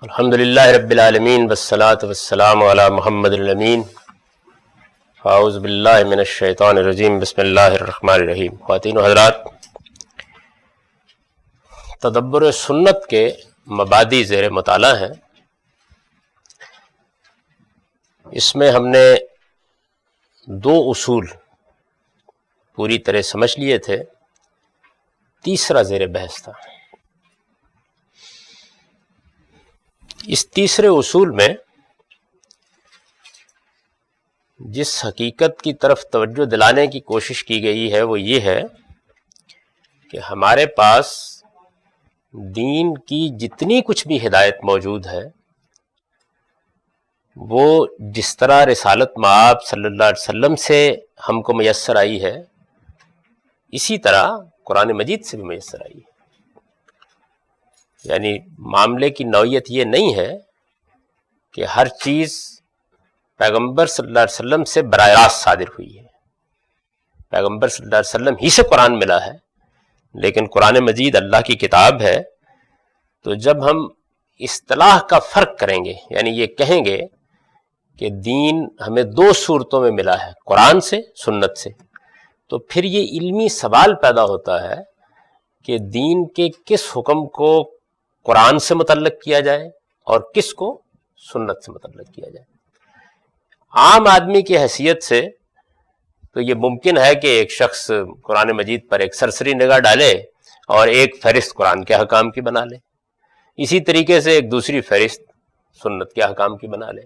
الحمدللہ رب العالمین والصلاة والسلام علی محمد الامین. اعوذ باللہ من الشیطان الرجیم. بسم اللہ الرحمن الرحیم. خواتین و حضرات، تدبر سنت کے مبادی زیر مطالعہ ہیں. اس میں ہم نے دو اصول پوری طرح سمجھ لیے تھے، تیسرا زیر بحث تھا. اس تیسرے اصول میں جس حقیقت کی طرف توجہ دلانے کی کوشش کی گئی ہے وہ یہ ہے کہ ہمارے پاس دین کی جتنی کچھ بھی ہدایت موجود ہے وہ جس طرح رسالت مآب صلی اللہ علیہ وسلم سے ہم کو میسر آئی ہے، اسی طرح قرآن مجید سے بھی میسر آئی ہے. یعنی معاملے کی نوعیت یہ نہیں ہے کہ ہر چیز پیغمبر صلی اللہ علیہ وسلم سے براہ راست صادر ہوئی ہے. پیغمبر صلی اللہ علیہ وسلم ہی سے قرآن ملا ہے، لیکن قرآن مجید اللہ کی کتاب ہے. تو جب ہم اصطلاح کا فرق کریں گے، یعنی یہ کہیں گے کہ دین ہمیں دو صورتوں میں ملا ہے، قرآن سے، سنت سے، تو پھر یہ علمی سوال پیدا ہوتا ہے کہ دین کے کس حکم کو قرآن سے متعلق کیا جائے اور کس کو سنت سے متعلق کیا جائے. عام آدمی کی حیثیت سے تو یہ ممکن ہے کہ ایک شخص قرآن مجید پر ایک سرسری نگاہ ڈالے اور ایک فہرست قرآن کے احکام کی بنا لے، اسی طریقے سے ایک دوسری فہرست سنت کے احکام کی بنا لے.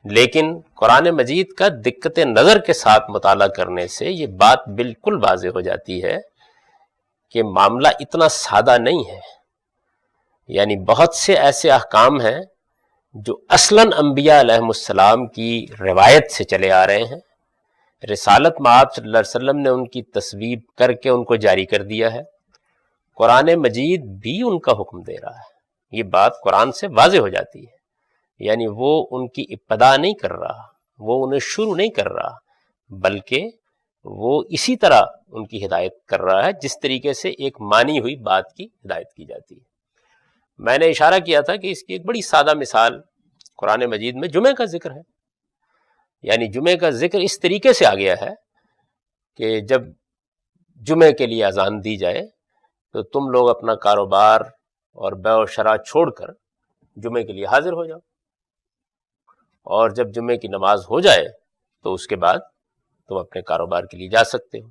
لیکن قرآن مجید کا دقت نظر کے ساتھ مطالعہ کرنے سے یہ بات بالکل واضح ہو جاتی ہے کہ معاملہ اتنا سادہ نہیں ہے. یعنی بہت سے ایسے احکام ہیں جو اصلاً انبیاء علیہم السلام کی روایت سے چلے آ رہے ہیں. رسالت مآب صلی اللہ علیہ وسلم نے ان کی تصویب کر کے ان کو جاری کر دیا ہے. قرآن مجید بھی ان کا حکم دے رہا ہے. یہ بات قرآن سے واضح ہو جاتی ہے. یعنی وہ ان کی ابتدا نہیں کر رہا، وہ انہیں شروع نہیں کر رہا، بلکہ وہ اسی طرح ان کی ہدایت کر رہا ہے جس طریقے سے ایک مانی ہوئی بات کی ہدایت کی جاتی ہے. میں نے اشارہ کیا تھا کہ اس کی ایک بڑی سادہ مثال قرآن مجید میں جمعہ کا ذکر ہے. یعنی جمعہ کا ذکر اس طریقے سے آ گیا ہے کہ جب جمعہ کے لیے اذان دی جائے تو تم لوگ اپنا کاروبار اور بیع و شراء چھوڑ کر جمعہ کے لیے حاضر ہو جاؤ، اور جب جمعہ کی نماز ہو جائے تو اس کے بعد تم اپنے کاروبار کے لیے جا سکتے ہو.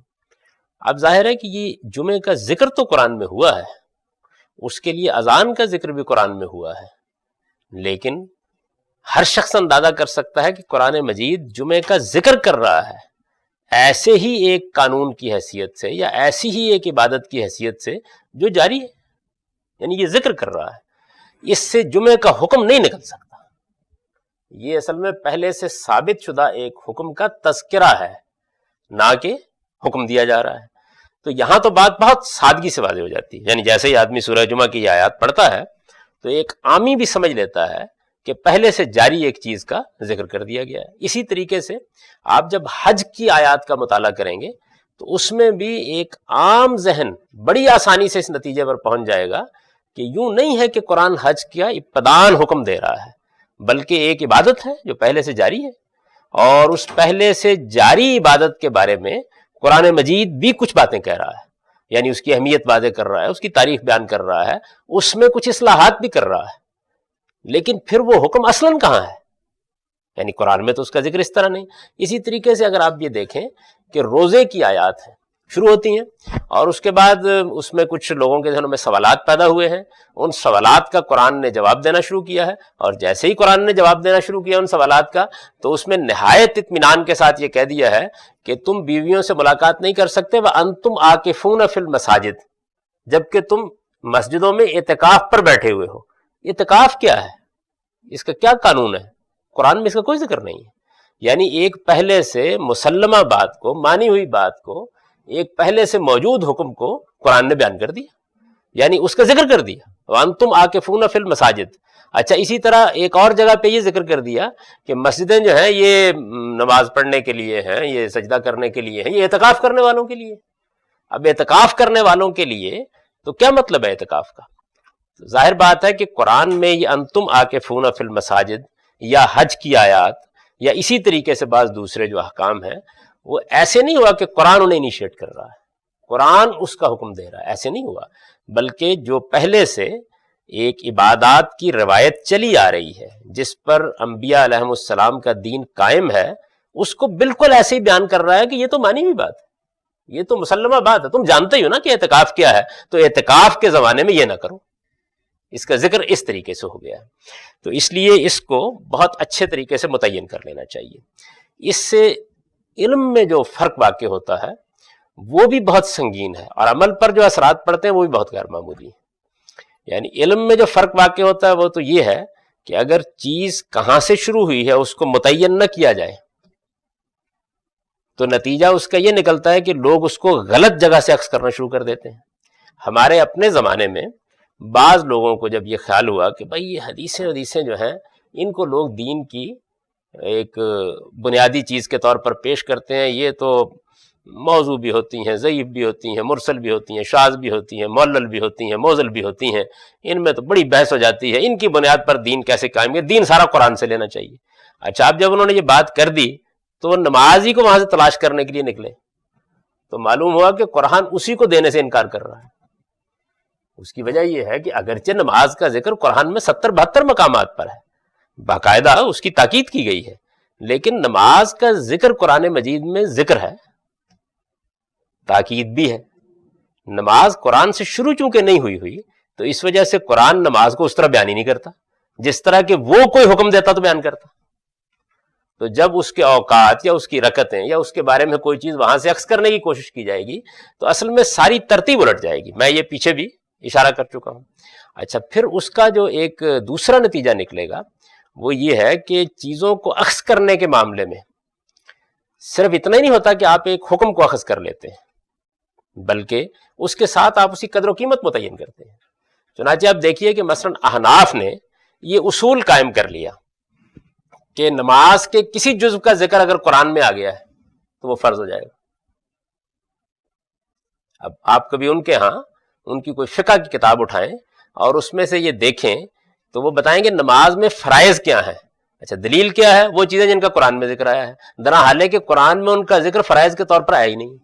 اب ظاہر ہے کہ یہ جمعہ کا ذکر تو قرآن میں ہوا ہے، اس کے لیے اذان کا ذکر بھی قرآن میں ہوا ہے، لیکن ہر شخص اندازہ کر سکتا ہے کہ قرآن مجید جمعہ کا ذکر کر رہا ہے ایسے ہی ایک قانون کی حیثیت سے یا ایسی ہی ایک عبادت کی حیثیت سے جو جاری ہے. یعنی یہ ذکر کر رہا ہے، اس سے جمعہ کا حکم نہیں نکل سکتا. یہ اصل میں پہلے سے ثابت شدہ ایک حکم کا تذکرہ ہے، نہ کہ حکم دیا جا رہا ہے. تو یہاں تو بات بہت سادگی سے واضح ہو جاتی ہے. یعنی جیسے ہی آدمی سورہ جمعہ کی یہ آیات پڑھتا ہے تو ایک عامی بھی سمجھ لیتا ہے کہ پہلے سے جاری ایک چیز کا ذکر کر دیا گیا ہے. اسی طریقے سے آپ جب حج کی آیات کا مطالعہ کریں گے تو اس میں بھی ایک عام ذہن بڑی آسانی سے اس نتیجے پر پہنچ جائے گا کہ یوں نہیں ہے کہ قرآن حج کا ابتداً حکم دے رہا ہے، بلکہ ایک عبادت ہے جو پہلے سے جاری ہے، اور اس پہلے سے جاری عبادت کے بارے میں قرآن مجید بھی کچھ باتیں کہہ رہا ہے. یعنی اس کی اہمیت واضح کر رہا ہے، اس کی تاریخ بیان کر رہا ہے، اس میں کچھ اصلاحات بھی کر رہا ہے. لیکن پھر وہ حکم اصلاً کہاں ہے؟ یعنی قرآن میں تو اس کا ذکر اس طرح نہیں. اسی طریقے سے اگر آپ یہ دیکھیں کہ روزے کی آیات ہیں شروع ہوتی ہیں، اور اس کے بعد اس میں کچھ لوگوں کے ذہنوں میں سوالات پیدا ہوئے ہیں. ان سوالات کا قرآن نے جواب دینا شروع کیا ہے، اور جیسے ہی قرآن نے جواب دینا شروع کیا ان سوالات کا تو اس میں نہایت اطمینان کے ساتھ یہ کہہ دیا ہے کہ تم بیویوں سے ملاقات نہیں کر سکتے وَأَنْتُمْ عَاكِفُونَ فِي الْمَسَاجِدِ، جبکہ تم مسجدوں میں اعتکاف پر بیٹھے ہوئے ہو. اعتکاف کیا ہے؟ اس کا کیا قانون ہے؟ قرآن میں اس کا کوئی ذکر نہیں ہے. یعنی ایک پہلے سے مسلمہ بات کو، مانی ہوئی بات کو، ایک پہلے سے موجود حکم کو قرآن نے بیان کر دیا، یعنی اس کا ذکر کر دیا وَأَنْتُمْ عَاكِفُونَ فِي الْمَسَاجِدِ. اچھا، اسی طرح ایک اور جگہ پہ یہ ذکر کر دیا کہ مسجدیں جو ہیں یہ نماز پڑھنے کے لیے ہیں، یہ سجدہ کرنے کے لیے ہیں، یہ اعتکاف کرنے والوں کے لیے. اب اعتکاف کرنے والوں کے لیے تو کیا مطلب ہے اعتکاف کا؟ ظاہر بات ہے کہ قرآن میں یہ انتم عاکفون فی المساجد یا حج کی آیات یا اسی طریقے سے بعض دوسرے جو احکام ہیں وہ ایسے نہیں ہوا کہ قرآن انہیں انیشیٹ کر رہا ہے، قرآن اس کا حکم دے رہا ہے، ایسے نہیں ہوا، بلکہ جو پہلے سے ایک عبادات کی روایت چلی آ رہی ہے جس پر انبیاء علیہم السلام کا دین قائم ہے، اس کو بالکل ایسے ہی بیان کر رہا ہے کہ یہ تو مانی ہوئی بات ہے، یہ تو مسلمہ بات ہے، تم جانتے ہی ہو نا کہ اعتکاف کیا ہے، تو اعتکاف کے زمانے میں یہ نہ کرو، اس کا ذکر اس طریقے سے ہو گیا ہے۔ تو اس لیے اس کو بہت اچھے طریقے سے متعین کر لینا چاہیے۔ اس سے علم میں جو فرق واقع ہوتا ہے وہ بھی بہت سنگین ہے، اور عمل پر جو اثرات پڑتے ہیں وہ بھی بہت غیر معمولی ہیں۔ یعنی علم میں جو فرق واقع ہوتا ہے وہ تو یہ ہے کہ اگر چیز کہاں سے شروع ہوئی ہے اس کو متعین نہ کیا جائے تو نتیجہ اس کا یہ نکلتا ہے کہ لوگ اس کو غلط جگہ سے اخذ کرنا شروع کر دیتے ہیں۔ ہمارے اپنے زمانے میں بعض لوگوں کو جب یہ خیال ہوا کہ بھئی یہ حدیثیں جو ہیں ان کو لوگ دین کی ایک بنیادی چیز کے طور پر پیش کرتے ہیں، یہ تو موضوع بھی ہوتی ہیں، ضعیف بھی ہوتی ہیں، مرسل بھی ہوتی ہیں، شاذ بھی ہوتی ہیں، معلل بھی ہوتی ہیں، موزل بھی ہوتی ہیں، ان میں تو بڑی بحث ہو جاتی ہے، ان کی بنیاد پر دین کیسے قائم ہے، دین سارا قرآن سے لینا چاہیے۔ اچھا، اب جب انہوں نے یہ بات کر دی تو وہ نماز ہی کو وہاں سے تلاش کرنے کے لیے نکلے تو معلوم ہوا کہ قرآن اسی کو دینے سے انکار کر رہا ہے۔ اس کی وجہ یہ ہے کہ اگرچہ نماز کا ذکر قرآن میں 70-72 مقامات پر ہے، باقاعدہ اس کی تاکید کی گئی ہے، لیکن نماز کا ذکر قرآن مجید میں ذکر ہے، تاکید بھی ہے۔ نماز قرآن سے شروع چونکہ نہیں ہوئی تو اس وجہ سے قرآن نماز کو اس طرح بیان ہی نہیں کرتا جس طرح کہ وہ کوئی حکم دیتا تو بیان کرتا۔ تو جب اس کے اوقات یا اس کی رکعتیں یا اس کے بارے میں کوئی چیز وہاں سے اخذ کرنے کی کوشش کی جائے گی تو اصل میں ساری ترتیب الٹ جائے گی، میں یہ پیچھے بھی اشارہ کر چکا ہوں۔ اچھا، پھر اس کا جو ایک دوسرا نتیجہ نکلے گا وہ یہ ہے کہ چیزوں کو اخذ کرنے کے معاملے میں صرف اتنا ہی نہیں ہوتا کہ آپ ایک حکم کو اخذ کر لیتے ہیں، بلکہ اس کے ساتھ آپ اسی قدر و قیمت متعین کرتے ہیں۔ چنانچہ آپ دیکھیے کہ مثلا احناف نے یہ اصول قائم کر لیا کہ نماز کے کسی جزو کا ذکر اگر قرآن میں آ گیا ہے تو وہ فرض ہو جائے گا۔ اب آپ کبھی ان کے ہاں ان کی کوئی فقہ کی کتاب اٹھائیں اور اس میں سے یہ دیکھیں تو وہ بتائیں گے نماز میں فرائض کیا ہیں۔ اچھا، دلیل کیا ہے؟ وہ چیزیں جن کا قرآن میں ذکر آیا ہے، درا حالانکہ قرآن میں ان کا ذکر فرائض کے طور پر آیا ہی نہیں۔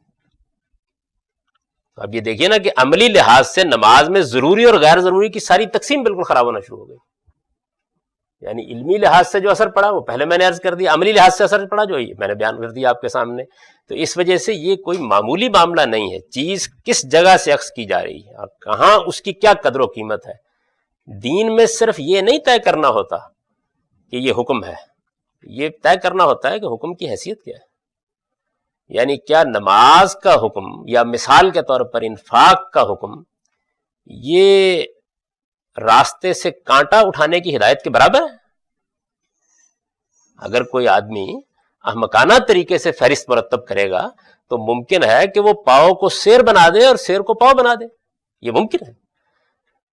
اب یہ دیکھیے نا کہ عملی لحاظ سے نماز میں ضروری اور غیر ضروری کی ساری تقسیم بالکل خراب ہونا شروع ہو گئی۔ یعنی علمی لحاظ سے جو اثر پڑا وہ پہلے میں نے عرض کر دیا، عملی لحاظ سے اثر پڑا جو میں نے بیان کر دیا آپ کے سامنے۔ تو اس وجہ سے یہ کوئی معمولی معاملہ نہیں ہے، چیز کس جگہ سے اخذ کی جا رہی ہے اور کہاں اس کی کیا قدر و قیمت ہے۔ دین میں صرف یہ نہیں طے کرنا ہوتا کہ یہ حکم ہے، یہ طے کرنا ہوتا ہے کہ حکم کی حیثیت کیا ہے۔ یعنی کیا نماز کا حکم یا مثال کے طور پر انفاق کا حکم یہ راستے سے کانٹا اٹھانے کی ہدایت کے برابر ہے؟ اگر کوئی آدمی احمقانہ طریقے سے فہرست مرتب کرے گا تو ممکن ہے کہ وہ پاؤں کو سیر بنا دے اور سیر کو پاؤں بنا دے، یہ ممکن ہے۔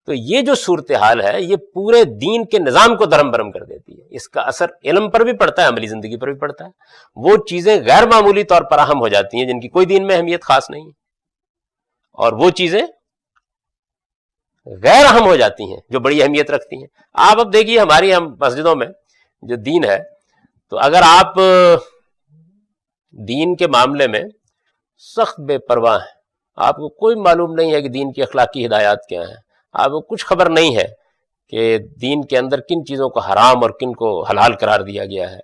تو یہ جو صورتحال ہے یہ پورے دین کے نظام کو درہم برہم کر دیتی ہے۔ اس کا اثر علم پر بھی پڑتا ہے، عملی زندگی پر بھی پڑتا ہے۔ وہ چیزیں غیر معمولی طور پر اہم ہو جاتی ہیں جن کی کوئی دین میں اہمیت خاص نہیں ہے، اور وہ چیزیں غیر اہم ہو جاتی ہیں جو بڑی اہمیت رکھتی ہیں۔ آپ اب دیکھیے ہماری ہم مسجدوں میں جو دین ہے، تو اگر آپ دین کے معاملے میں سخت بے پرواہ ہیں، آپ کو کوئی معلوم نہیں ہے کہ دین کی اخلاقی ہدایات کیا ہیں، آپ کو کچھ خبر نہیں ہے کہ دین کے اندر کن چیزوں کو حرام اور کن کو حلال قرار دیا گیا ہے،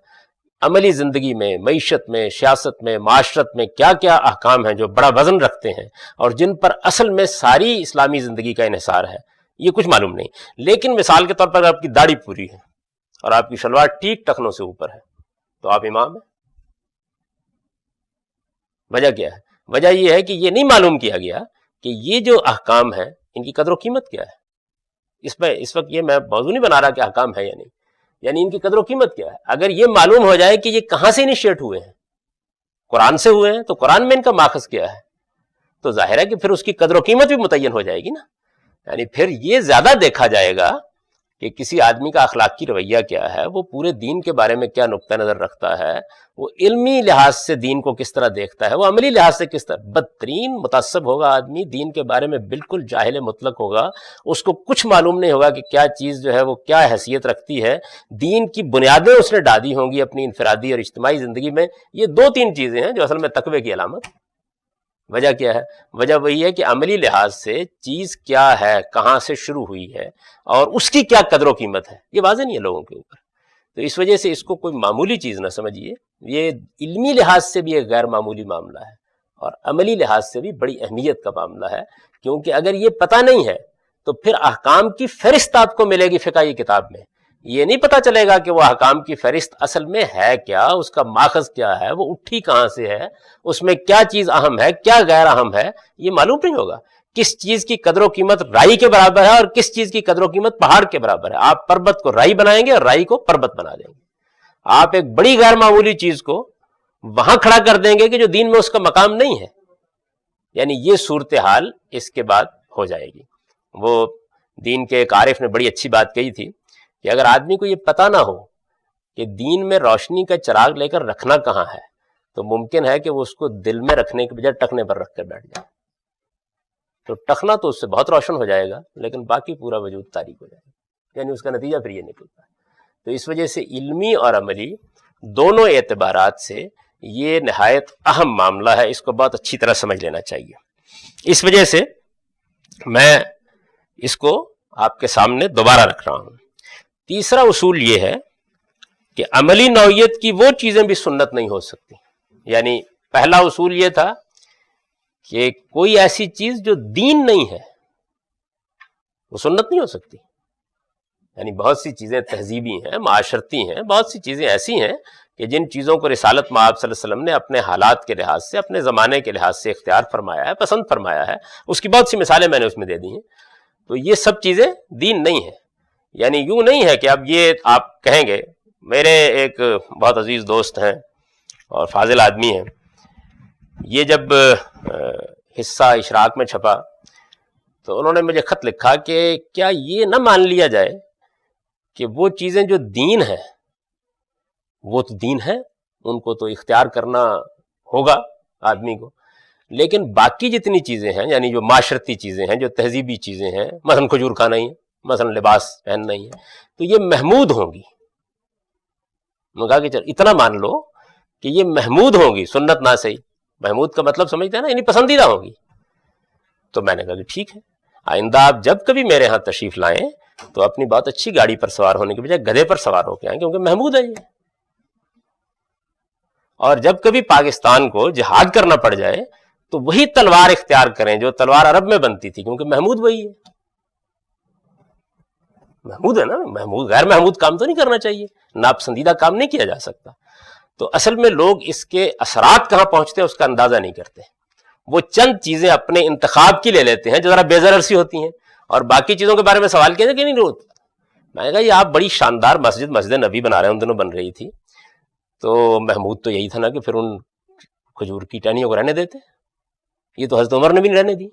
عملی زندگی میں، معیشت میں، سیاست میں، معاشرت میں کیا کیا احکام ہیں جو بڑا وزن رکھتے ہیں اور جن پر اصل میں ساری اسلامی زندگی کا انحصار ہے، یہ کچھ معلوم نہیں۔ لیکن مثال کے طور پر اگر آپ کی داڑھی پوری ہے اور آپ کی شلوار ٹھیک ٹخنوں سے اوپر ہے تو آپ امام ہیں۔ وجہ کیا ہے؟ وجہ یہ ہے کہ یہ نہیں معلوم کیا گیا کہ یہ جو احکام ہیں ان کی قدر و قیمت کیا ہے۔ اس وقت یہ میں موضوع نہیں بنا رہا کہ احکام ہے یا نہیں، یعنی ان کی قدر و قیمت کیا ہے۔ اگر یہ معلوم ہو جائے کہ یہ کہاں سے انیشیٹ ہوئے ہیں، قرآن سے ہوئے ہیں، تو قرآن میں ان کا ماخذ کیا ہے، تو ظاہر ہے کہ پھر اس کی قدر و قیمت بھی متعین ہو جائے گی نا۔ یعنی پھر یہ زیادہ دیکھا جائے گا کہ کسی آدمی کا اخلاقی رویہ کیا ہے، وہ پورے دین کے بارے میں کیا نقطہ نظر رکھتا ہے، وہ علمی لحاظ سے دین کو کس طرح دیکھتا ہے، وہ عملی لحاظ سے کس طرح. بدترین متعصب ہوگا آدمی، دین کے بارے میں بالکل جاہل مطلق ہوگا، اس کو کچھ معلوم نہیں ہوگا کہ کیا چیز جو ہے وہ کیا حیثیت رکھتی ہے، دین کی بنیادیں اس نے ڈالی ہوں گی اپنی انفرادی اور اجتماعی زندگی میں. یہ دو تین چیزیں ہیں جو اصل میں تقوی کی علامت. وجہ کیا ہے؟ وجہ وہی ہے کہ عملی لحاظ سے چیز کیا ہے، کہاں سے شروع ہوئی ہے، اور اس کی کیا قدر و قیمت ہے، یہ واضح نہیں ہے لوگوں کے اوپر. تو اس وجہ سے اس کو کوئی معمولی چیز نہ سمجھیے، یہ علمی لحاظ سے بھی ایک غیر معمولی معاملہ ہے اور عملی لحاظ سے بھی بڑی اہمیت کا معاملہ ہے. کیونکہ اگر یہ پتہ نہیں ہے تو پھر احکام کی فہرست آپ کو ملے گی فقہی کتاب میں، یہ نہیں پتہ چلے گا کہ وہ احکام کی فہرست اصل میں ہے کیا، اس کا ماخذ کیا ہے، وہ اٹھی کہاں سے ہے، اس میں کیا چیز اہم ہے، کیا غیر اہم ہے، یہ معلوم نہیں ہوگا. کس چیز کی قدر و قیمت رائی کے برابر ہے اور کس چیز کی قدر و قیمت پہاڑ کے برابر ہے. آپ پربت کو رائی بنائیں گے اور رائی کو پربت بنا دیں گے. آپ ایک بڑی غیر معمولی چیز کو وہاں کھڑا کر دیں گے کہ جو دین میں اس کا مقام نہیں ہے. یعنی یہ صورتحال اس کے بعد ہو جائے گی. وہ دین کے ایک عارف نے بڑی اچھی بات کہی تھی کہ اگر آدمی کو یہ پتہ نہ ہو کہ دین میں روشنی کا چراغ لے کر رکھنا کہاں ہے تو ممکن ہے کہ وہ اس کو دل میں رکھنے کے بجائے ٹخنے پر رکھ کر بیٹھ جائے. تو ٹخنا تو اس سے بہت روشن ہو جائے گا لیکن باقی پورا وجود تاریک ہو جائے گا. یعنی اس کا نتیجہ پھر یہ نکلتا ہے. تو اس وجہ سے علمی اور عملی دونوں اعتبارات سے یہ نہایت اہم معاملہ ہے، اس کو بہت اچھی طرح سمجھ لینا چاہیے. اس وجہ سے میں اس کو آپ کے سامنے دوبارہ رکھ رہا ہوں. تیسرا اصول یہ ہے کہ عملی نوعیت کی وہ چیزیں بھی سنت نہیں ہو سکتی. یعنی پہلا اصول یہ تھا کہ کوئی ایسی چیز جو دین نہیں ہے وہ سنت نہیں ہو سکتی. یعنی بہت سی چیزیں تہذیبی ہیں، معاشرتی ہیں، بہت سی چیزیں ایسی ہیں کہ جن چیزوں کو رسالت مآب صلی اللہ علیہ وسلم نے اپنے حالات کے لحاظ سے، اپنے زمانے کے لحاظ سے اختیار فرمایا ہے، پسند فرمایا ہے. اس کی بہت سی مثالیں میں نے اس میں دے دی ہیں. تو یہ سب چیزیں دین نہیں ہیں. یعنی یوں نہیں ہے کہ اب یہ آپ کہیں گے. میرے ایک بہت عزیز دوست ہیں اور فاضل آدمی ہیں، یہ جب حصہ اشراق میں چھپا تو انہوں نے مجھے خط لکھا کہ کیا یہ نہ مان لیا جائے کہ وہ چیزیں جو دین ہیں وہ تو دین ہیں، ان کو تو اختیار کرنا ہوگا آدمی کو، لیکن باقی جتنی چیزیں ہیں یعنی جو معاشرتی چیزیں ہیں، جو تہذیبی چیزیں ہیں، مثلا کھجور کھانا ہی ہے، مثلا لباس پہننا ہی ہے، تو یہ محمود ہوں گی. میں کہا کہ چل اتنا مان لو کہ یہ محمود ہوں گی، سنت نہ صحیح. محمود کا مطلب سمجھتے ہیں نا، یعنی پسندیدہ ہوں گی. تو میں نے کہا کہ ٹھیک ہے، آئندہ آپ جب کبھی میرے ہاں تشریف لائیں تو اپنی بہت اچھی گاڑی پر سوار ہونے کے بجائے گدھے پر سوار ہو کے آئیں، کیونکہ محمود ہے یہ. اور جب کبھی پاکستان کو جہاد کرنا پڑ جائے تو وہی تلوار اختیار کریں جو تلوار عرب میں بنتی تھی، کیونکہ محمود وہی ہے. محمود ہے نا، محمود. غیر محمود کام تو نہیں کرنا چاہیے، ناپسندیدہ کام نہیں کیا جا سکتا. تو اصل میں لوگ اس کے اثرات کہاں پہنچتے ہیں اس کا اندازہ نہیں کرتے. وہ چند چیزیں اپنے انتخاب کی لے لیتے ہیں جو ذرا بے ضرر سی ہوتی ہیں، اور باقی چیزوں کے بارے میں سوال کیا کہ نہیں ہوتا. میں نے کہا یہ آپ بڑی شاندار مسجد نبی بنا رہے ہیں، ان دنوں بن رہی تھی، تو محمود تو یہی تھا نا کہ پھر ان کھجور کی ٹہنیوں کو رہنے دیتے. یہ تو حضرت عمر نے بھی نہیں رہنے دی،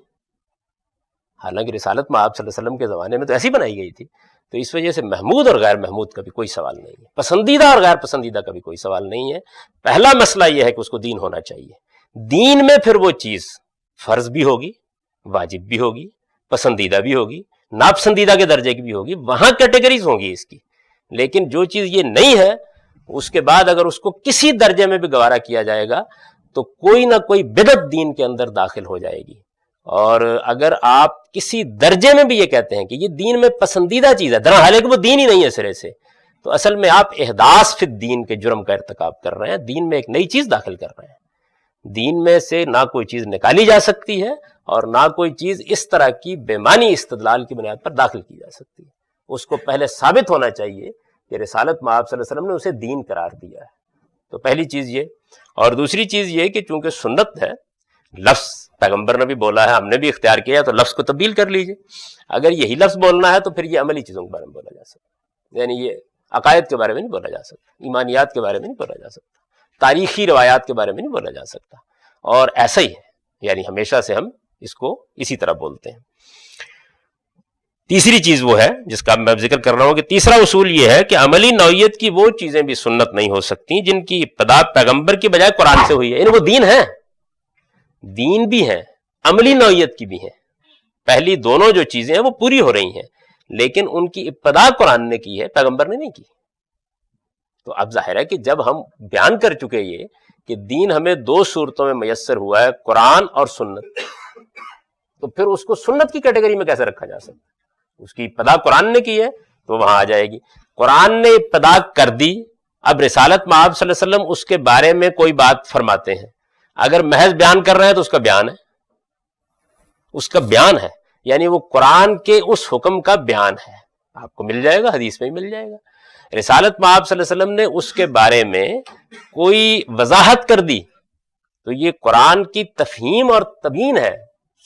حالانکہ رسالت میں آپ صلی اللہ علیہ وسلم کے زمانے میں تو ایسی بنائی گئی تھی. تو اس وجہ سے محمود اور غیر محمود کا بھی کوئی سوال نہیں ہے، پسندیدہ اور غیر پسندیدہ کا بھی کوئی سوال نہیں ہے. پہلا مسئلہ یہ ہے کہ اس کو دین ہونا چاہیے. دین میں پھر وہ چیز فرض بھی ہوگی، واجب بھی ہوگی، پسندیدہ بھی ہوگی، ناپسندیدہ کے درجے کی بھی ہوگی، وہاں کیٹیگریز ہوں گی اس کی. لیکن جو چیز یہ نہیں ہے اس کے بعد اگر اس کو کسی درجے میں بھی گوارا کیا جائے گا تو کوئی نہ کوئی بدعت دین کے اندر داخل ہو جائے گی. اور اگر آپ کسی درجے میں بھی یہ کہتے ہیں کہ یہ دین میں پسندیدہ چیز ہے، حالانکہ وہ دین ہی نہیں ہے سرے سے، تو اصل میں آپ احداث فی الدین کے جرم کا ارتکاب کر رہے ہیں. دین میں ایک نئی چیز داخل کر رہے ہیں. دین میں سے نہ کوئی چیز نکالی جا سکتی ہے اور نہ کوئی چیز اس طرح کی بے معنی استدلال کی بنیاد پر داخل کی جا سکتی ہے. اس کو پہلے ثابت ہونا چاہیے کہ رسالت مآب صلی اللہ علیہ وسلم نے اسے دین قرار دیا ہے. تو پہلی چیز یہ. اور دوسری چیز یہ کہ چونکہ سنت ہے، لفظ پیغمبر نے بھی بولا ہے، ہم نے بھی اختیار کیا ہے، تو لفظ کو تبدیل کر لیجئے. اگر یہی لفظ بولنا ہے تو پھر یہ عملی چیزوں کے بارے میں بولا جا سکتا، یعنی یہ عقائد کے بارے میں نہیں بولا جا سکتا، ایمانیات کے بارے میں نہیں بولا جا سکتا، تاریخی روایات کے بارے میں نہیں بولا جا سکتا. اور ایسا ہی ہے، یعنی ہمیشہ سے ہم اس کو اسی طرح بولتے ہیں. تیسری چیز وہ ہے جس کا میں ذکر کر رہا ہوں کہ تیسرا اصول یہ ہے کہ عملی نوعیت کی وہ چیزیں بھی سنت نہیں ہو سکتی جن کی ابتدا پیغمبر کی بجائے قرآن سے ہوئی ہے. یعنی وہ دین ہے، دین بھی ہیں، عملی نوعیت کی بھی ہیں. پہلی دونوں جو چیزیں ہیں وہ پوری ہو رہی ہیں، لیکن ان کی ابتدا قرآن نے کی ہے، پیغمبر نے نہیں کی. تو اب ظاہر ہے کہ جب ہم بیان کر چکے یہ کہ دین ہمیں دو صورتوں میں میسر ہوا ہے، قرآن اور سنت، تو پھر اس کو سنت کی کیٹیگری میں کیسے رکھا جا سکتا؟ اس کی ابتدا قرآن نے کی ہے تو وہاں آ جائے گی. قرآن نے ابتدا کر دی، اب رسالت میں آپ صلی اللہ علیہ وسلم اس کے بارے میں کوئی بات فرماتے ہیں، اگر محض بیان کر رہے ہیں تو اس کا بیان ہے، اس کا بیان ہے، یعنی وہ قرآن کے اس حکم کا بیان ہے. آپ کو مل جائے گا، حدیث میں بھی مل جائے گا. رسالت میں آپ صلی اللہ علیہ وسلم نے اس کے بارے میں کوئی وضاحت کر دی تو یہ قرآن کی تفہیم اور تبیین ہے،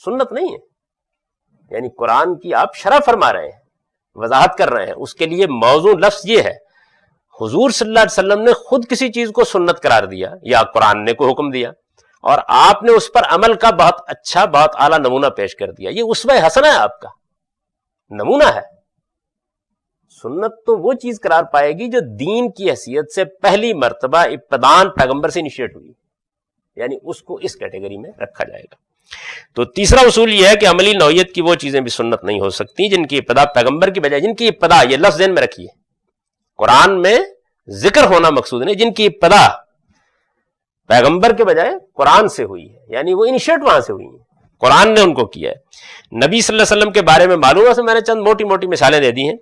سنت نہیں ہے. یعنی قرآن کی آپ شرح فرما رہے ہیں، وضاحت کر رہے ہیں. اس کے لیے موضوع لفظ یہ ہے. حضور صلی اللہ علیہ وسلم نے خود کسی چیز کو سنت قرار دیا یا قرآن نے کوئی حکم دیا اور آپ نے اس پر عمل کا بہت اچھا، بہت اعلیٰ نمونہ پیش کر دیا. یہ اسوہ حسنہ ہے، آپ کا نمونہ ہے. سنت تو وہ چیز قرار پائے گی جو دین کی حیثیت سے پہلی مرتبہ ابتدان پیغمبر سے انیشیٹ ہوئی، یعنی اس کو اس کیٹیگری میں رکھا جائے گا. تو تیسرا اصول یہ ہے کہ عملی نوعیت کی وہ چیزیں بھی سنت نہیں ہو سکتی جن کی ابتدا پیغمبر کی بجائے، جن کی ابتدا، یہ لفظ ذہن میں رکھیے، قرآن میں ذکر ہونا مقصود نہیں، جن کی ابتدا پیغمبر کے بجائے قرآن سے ہوئی ہے، یعنی وہ انیشیٹ وہاں سے ہوئی ہیں، قرآن نے ان کو کیا ہے. نبی صلی اللہ علیہ وسلم کے بارے میں معلوم ہے، میں نے چند موٹی موٹی مثالیں دے دی ہیں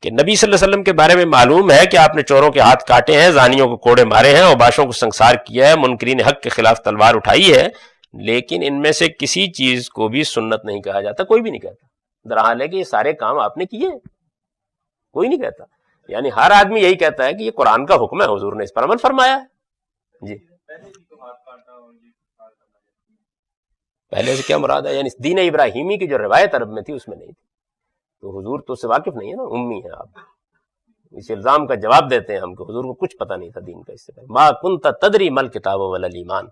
کہ نبی صلی اللہ علیہ وسلم کے بارے میں معلوم ہے کہ آپ نے چوروں کے ہاتھ کاٹے ہیں، زانیوں کو کوڑے مارے ہیں، اوباشوں کو سنسار کیا ہے، منکرین حق کے خلاف تلوار اٹھائی ہے، لیکن ان میں سے کسی چیز کو بھی سنت نہیں کہا جاتا. کوئی بھی نہیں کہتا، درحال ہے کہ یہ سارے کام آپ نے کیے ہیں، کوئی نہیں کہتا. یعنی ہر آدمی یہی کہتا ہے کہ یہ قرآن کا حکم ہے، حضور نے اس پر عمل فرمایا ہے. جی پہلے سے کیا مراد ہے؟ یعنی دین ابراہیمی کی جو روایت عرب میں تھی اس میں نہیں تھی. تو حضور تو اس سے واقف نہیں ہے نا، امی ہے آپ. اس الزام کا جواب دیتے ہیں ہم کہ حضور کو کچھ پتہ نہیں تھا دین کا. اس سے پہلے ما کنت تدری مل کتاب ولا ایمان،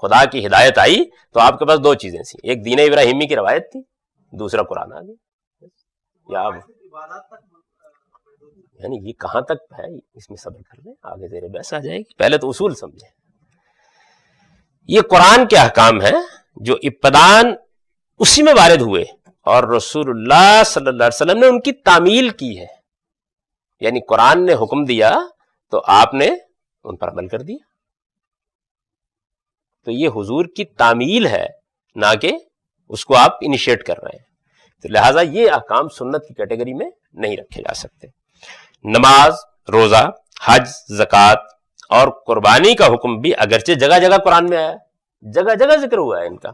خدا کی ہدایت آئی تو آپ کے پاس دو چیزیں تھیں، ایک دین ابراہیمی کی روایت تھی، دوسرا قرآن آ گیا. یا یعنی یہ کہاں تک ہے، اس میں صبر کر لیں، آگے زیر بحث آ جائے گی. پہلے تو اصول سمجھیں. یہ قرآن کے احکام ہیں جو ابتدان اسی میں وارد ہوئے اور رسول اللہ صلی اللہ علیہ وسلم نے ان کی تعمیل کی ہے. یعنی قرآن نے حکم دیا تو آپ نے ان پر عمل کر دیا. تو یہ حضور کی تعمیل ہے، نہ کہ اس کو آپ انیشیٹ کر رہے ہیں. تو لہٰذا یہ احکام سنت کی کیٹیگری میں نہیں رکھے جا سکتے. نماز، روزہ، حج، زکوٰۃ اور قربانی کا حکم بھی اگرچہ جگہ جگہ قرآن میں آیا ہے، جگہ جگہ ذکر ہوا ہے ان کا،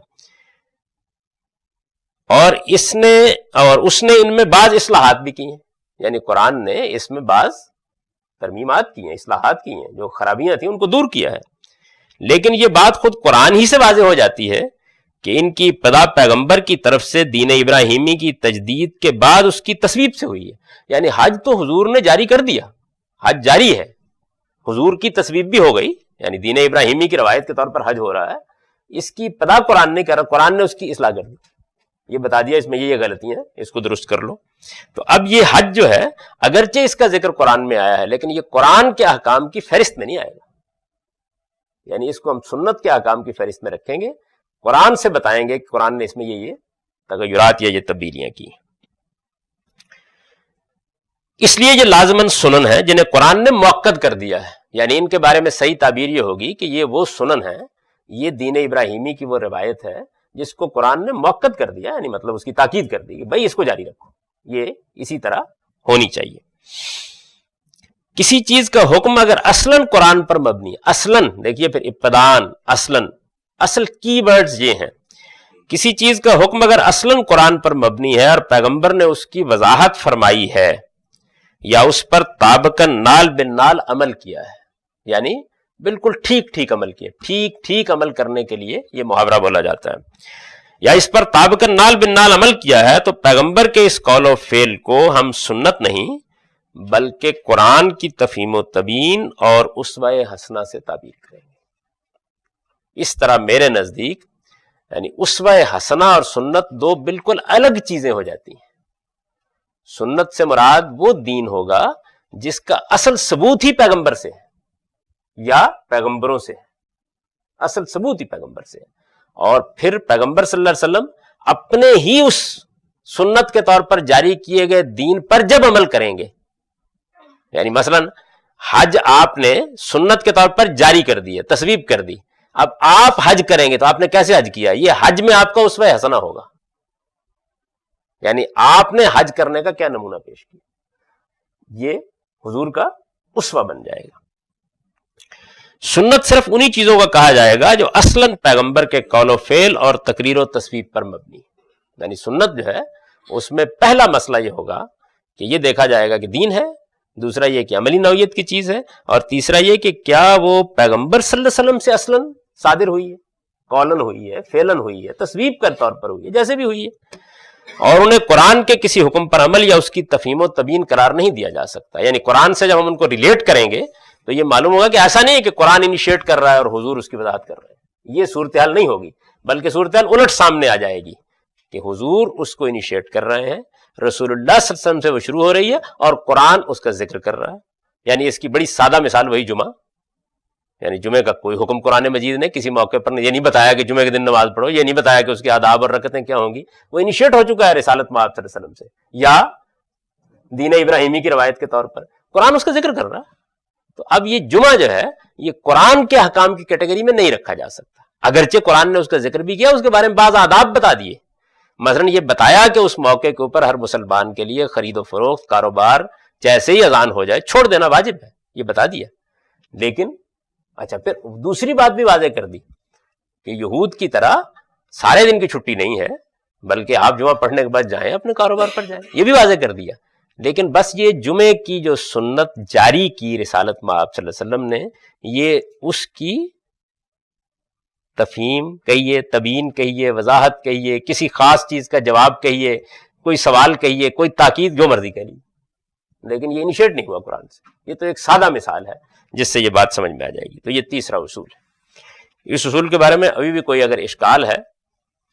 اور اس نے ان میں بعض اصلاحات بھی کی ہیں. یعنی قرآن نے اس میں بعض ترمیمات کی ہیں، اصلاحات کی ہیں، جو خرابیاں تھیں ان کو دور کیا ہے. لیکن یہ بات خود قرآن ہی سے واضح ہو جاتی ہے کہ ان کی ابتدا پیغمبر کی طرف سے دین ابراہیمی کی تجدید کے بعد اس کی تصویب سے ہوئی ہے. یعنی حج تو حضور نے جاری کر دیا، حج جاری ہے، حضور کی تصویب بھی ہو گئی، یعنی دین ابراہیمی کی روایت کے طور پر حج ہو رہا ہے. اس کی ابتدا قرآن نے کر رہا، قرآن نے اس کی اصلاح کر دی، یہ بتا دیا اس میں یہ غلطی ہیں، اس کو درست کر لو. تو اب یہ حج جو ہے اگرچہ اس کا ذکر قرآن میں آیا ہے لیکن یہ قرآن کے احکام کی فہرست میں نہیں آئے گا. یعنی اس کو ہم سنت کے احکام کی فہرست میں رکھیں گے، قرآن سے بتائیں گے کہ قرآن نے اس میں یہ تغیرات یا یہ تبدیلیاں کی. اس لیے یہ لازماً سنن ہے جنہیں قرآن نے مؤکد کر دیا ہے. یعنی ان کے بارے میں صحیح تعبیر یہ ہوگی کہ یہ وہ سنن ہے، یہ دین ابراہیمی کی وہ روایت ہے جس کو قرآن نے مؤکد کر دیا، یعنی مطلب اس کی تاکید کر دی کہ بھائی اس کو جاری رکھو، یہ اسی طرح ہونی چاہیے. کسی چیز کا حکم اگر اصلاً قرآن پر مبنی ہے، اصلاً دیکھیے پھر ابتدان، اصلاً، اصل کی ورڈز یہ ہیں. کسی چیز کا حکم اگر اصلاً قرآن پر مبنی ہے اور پیغمبر نے اس کی وضاحت فرمائی ہے یا اس پر طابقاً نال بن نال عمل کیا ہے، یعنی بالکل ٹھیک ٹھیک عمل کیا، ٹھیک ٹھیک عمل کرنے کے لیے یہ محاورہ بولا جاتا ہے، یا اس پر طابقاً نال بن نال عمل کیا ہے، تو پیغمبر کے اس قول و فعل کو ہم سنت نہیں بلکہ قرآن کی تفہیم و تبیین اور اسوہ حسنہ سے تعبیر کریں گے. اس طرح میرے نزدیک یعنی اسوہ حسنہ اور سنت دو بالکل الگ چیزیں ہو جاتی ہیں. سنت سے مراد وہ دین ہوگا جس کا اصل ثبوت ہی پیغمبر سے ہے یا پیغمبروں سے ہے، اصل ثبوت ہی پیغمبر سے ہے، اور پھر پیغمبر صلی اللہ علیہ وسلم اپنے ہی اس سنت کے طور پر جاری کیے گئے دین پر جب عمل کریں گے، یعنی مثلا حج آپ نے سنت کے طور پر جاری کر دی ہے، تصویب کر دی، اب آپ حج کریں گے تو آپ نے کیسے حج کیا؟ یہ حج میں آپ کا اسوہ حسنہ ہوگا، یعنی آپ نے حج کرنے کا کیا نمونہ پیش کیا، یہ حضور کا اسوہ بن جائے گا۔ سنت صرف انہی چیزوں کا کہا جائے گا جو اصلاً پیغمبر کے قول و فعل اور تقریر و تصویب پر مبنی ہے، یعنی سنت جو ہے اس میں پہلا مسئلہ یہ ہوگا کہ یہ دیکھا جائے گا کہ دین ہے، دوسرا یہ کہ عملی نوعیت کی چیز ہے، اور تیسرا یہ کہ کیا وہ پیغمبر صلی اللہ علیہ وسلم سے اصلاً صادر ہوئی ہے، قولن ہوئی ہے، فعلن ہوئی ہے، تصویب کے طور پر ہوئی ہے، جیسے بھی ہوئی ہے، اور انہیں قرآن کے کسی حکم پر عمل یا اس کی تفہیم و تبیین قرار نہیں دیا جا سکتا۔ یعنی قرآن سے جب ہم ان کو ریلیٹ کریں گے تو یہ معلوم ہوگا کہ ایسا نہیں ہے کہ قرآن انیشیٹ کر رہا ہے اور حضور اس کی وضاحت کر رہے ہیں، یہ صورتحال نہیں ہوگی، بلکہ صورتحال الٹ سامنے آ جائے گی کہ حضور اس کو انیشیٹ کر رہے ہیں، رسول اللہ صلی اللہ علیہ وسلم سے وہ شروع ہو رہی ہے اور قرآن اس کا ذکر کر رہا ہے۔ یعنی اس کی بڑی سادہ مثال وہی جمعہ، یعنی جمعے کا کوئی حکم قرآن مجید نے کسی موقع پر یہ نہیں بتایا کہ جمعے کے دن نماز پڑھو، یہ نہیں بتایا کہ اس کے آداب اور رکعتیں کیا ہوں گی، وہ انیشیٹ ہو چکا ہے رسالت مآب صلی اللہ علیہ وسلم سے یا دین ابراہیمی کی روایت کے طور پر، قرآن اس کا ذکر کر رہا ہے۔ تو اب یہ جمعہ جو ہے یہ قرآن کے احکام کی کیٹیگری میں نہیں رکھا جا سکتا، اگرچہ قرآن نے اس کا ذکر بھی کیا، اس کے بارے میں بعض آداب بتا دیے، مثلا یہ بتایا کہ اس موقع کے اوپر ہر مسلمان کے لیے خرید و فروخت، کاروبار جیسے ہی اذان ہو جائے چھوڑ دینا واجب ہے، یہ بتا دیا۔ لیکن اچھا پھر دوسری بات بھی واضح کر دی کہ یہود کی طرح سارے دن کی چھٹی نہیں ہے، بلکہ آپ جمعہ پڑھنے کے بعد جائیں اپنے کاروبار پر جائیں، یہ بھی واضح کر دیا۔ لیکن بس یہ جمعے کی جو سنت جاری کی رسالت مآب صلی اللہ علیہ وسلم نے، یہ اس کی تفہیم کہیے، تبیین کہیے، وضاحت کہیے، کسی خاص چیز کا جواب کہیے، کوئی سوال کہیے، کوئی تاکید، جو مرضی کہیے، لیکن یہ انیشیٹ نہیں ہوا قرآن سے۔ یہ تو ایک سادہ مثال ہے جس سے یہ بات سمجھ میں آ جائے گی۔ تو یہ تیسرا اصول ہے۔ اس اصول کے بارے میں ابھی بھی کوئی اگر اشکال ہے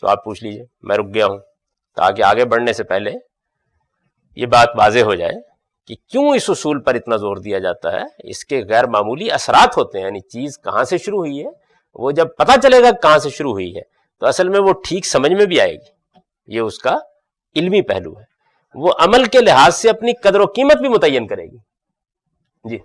تو آپ پوچھ لیجئے، میں رک گیا ہوں تاکہ آگے بڑھنے سے پہلے یہ بات واضح ہو جائے کہ کیوں اس اصول پر اتنا زور دیا جاتا ہے۔ اس کے غیر معمولی اثرات ہوتے ہیں، یعنی چیز کہاں سے شروع ہوئی ہے وہ جب پتہ چلے گا کہاں سے شروع ہوئی ہے تو اصل میں وہ ٹھیک سمجھ میں بھی آئے گی، یہ اس کا علمی پہلو ہے، وہ عمل کے لحاظ سے اپنی قدر و قیمت بھی متعین کرے گی۔ جی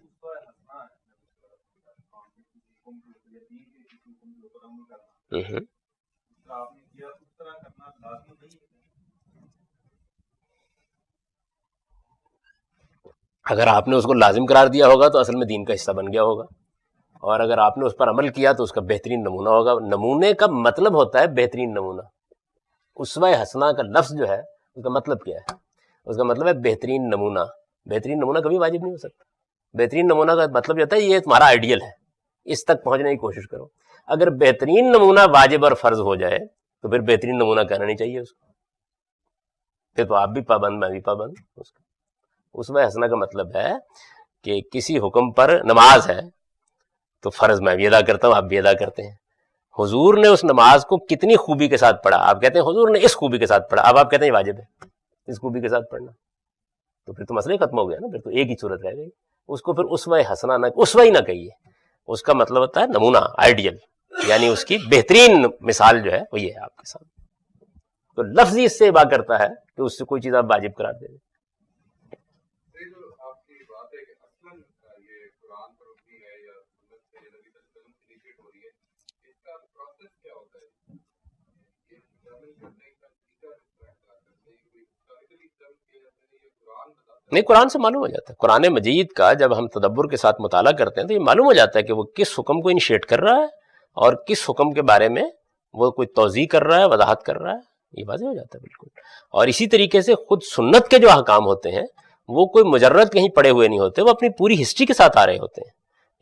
اگر آپ نے اس کو لازم قرار دیا ہوگا تو اصل میں دین کا حصہ بن گیا ہوگا، اور اگر آپ نے اس پر عمل کیا تو اس کا بہترین نمونہ ہوگا۔ نمونے کا مطلب ہوتا ہے بہترین نمونہ۔ اسوہ حسنہ کا لفظ جو ہے اس کا مطلب کیا ہے؟ اس کا مطلب ہے بہترین نمونہ۔ بہترین نمونہ کبھی واجب نہیں ہو سکتا۔ بہترین نمونہ کا مطلب یہ ہوتا ہے یہ تمہارا آئیڈیل ہے، اس تک پہنچنے کی کوشش کرو۔ اگر بہترین نمونہ واجب اور فرض ہو جائے تو پھر بہترین نمونہ کہنا نہیں چاہیے اس کو، پھر تو آپ بھی پابند، میں بھی پابند اس کا۔ اسوہ حسنہ کا مطلب ہے کہ کسی حکم پر نماز ہے تو فرض میں بھی ادا کرتا ہوں، آپ بھی ادا کرتے ہیں۔ حضور نے اس نماز کو کتنی خوبی کے ساتھ پڑھا، آپ کہتے ہیں حضور نے اس خوبی کے ساتھ پڑھا، اب آپ کہتے ہیں یہ واجب ہے اس خوبی کے ساتھ پڑھنا، تو پھر تو مسئلہ ہی ختم ہو گیا نا، پھر تو ایک ہی صورت رہ گئی۔ اس کو پھر اسوہ حسنہ نہ، اسوہ ہی نہ کہیے، اس کا مطلب ہوتا ہے نمونہ، آئیڈیل، یعنی اس کی بہترین مثال جو ہے وہ یہ ہے آپ کے سامنے۔ تو لفظ ہی اس سے اباع کرتا ہے کہ اس سے کوئی چیز آپ واجب قرار دے دیں۔ نہیں، قرآن سے معلوم ہو جاتا ہے، قرآن مجید کا جب ہم تدبر کے ساتھ مطالعہ کرتے ہیں تو یہ معلوم ہو جاتا ہے کہ وہ کس حکم کو انیشیٹ کر رہا ہے اور کس حکم کے بارے میں وہ کوئی توضیح کر رہا ہے، وضاحت کر رہا ہے، یہ واضح ہو جاتا ہے بالکل۔ اور اسی طریقے سے خود سنت کے جو احکام ہوتے ہیں وہ کوئی مجرد کہیں پڑے ہوئے نہیں ہوتے، وہ اپنی پوری ہسٹری کے ساتھ آ رہے ہوتے ہیں،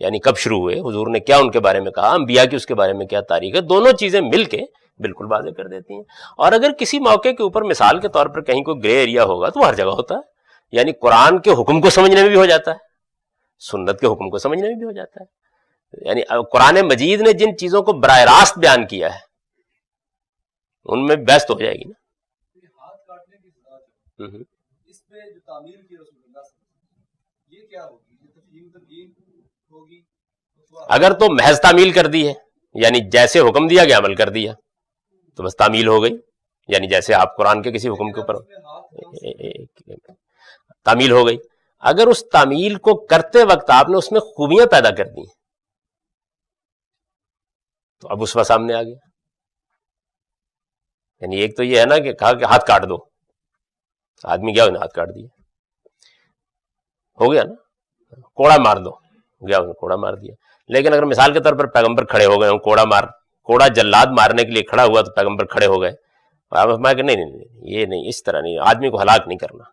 یعنی کب شروع ہوئے، حضور نے کیا ان کے بارے میں کہا، انبیاء کی اس کے بارے میں کیا تاریخ ہے، دونوں چیزیں مل کے بالکل واضح کر دیتی ہیں۔ اور اگر کسی موقع کے اوپر مثال کے طور پر کہیں کوئی گرے ایریا ہوگا تو وہ ہر جگہ ہوتا ہے، یعنی قرآن کے حکم کو سمجھنے میں بھی ہو جاتا ہے، سنت کے حکم کو سمجھنے میں بھی ہو جاتا ہے۔ یعنی قرآن مجید نے جن چیزوں کو براہ راست بیان کیا ہے ان میں بحث تو ہو جائے گی نا۔ اس میں جو تعمیل کی رسول اللہ صلی اللہ علیہ وسلم یہ کیا ہوگی؟ یہ تفہیم تبیین ہوگی؟ اگر تو محض تعمیل کر دی ہے، یعنی جیسے حکم دیا گیا عمل کر دیا، تو بس تعمیل ہو گئی، یعنی جیسے آپ قرآن کے کسی حکم کے اوپر تعمیل ہو گئی۔ اگر اس تعمیل کو کرتے وقت آپ نے اس میں خوبیاں پیدا کر دی تو اب اس وقت سامنے آ گیا۔ یعنی ایک تو یہ ہے نا کہ کہا کہ ہاتھ کاٹ دو، آدمی گیا انہیں ہاتھ کاٹ دیا، ہو گیا نا، کوڑا مار دو، گیا انہیں کوڑا مار دیا۔ لیکن اگر مثال کے طور پر پیغمبر کھڑے ہو گئے ہوں، کوڑا جلاد مارنے کے لیے کھڑا ہوا تو پیغمبر کھڑے ہو گئے، آپ فرمایا کہ نہیں، یہ نہیں، اس طرح نہیں، آدمی کو ہلاک نہیں کرنا،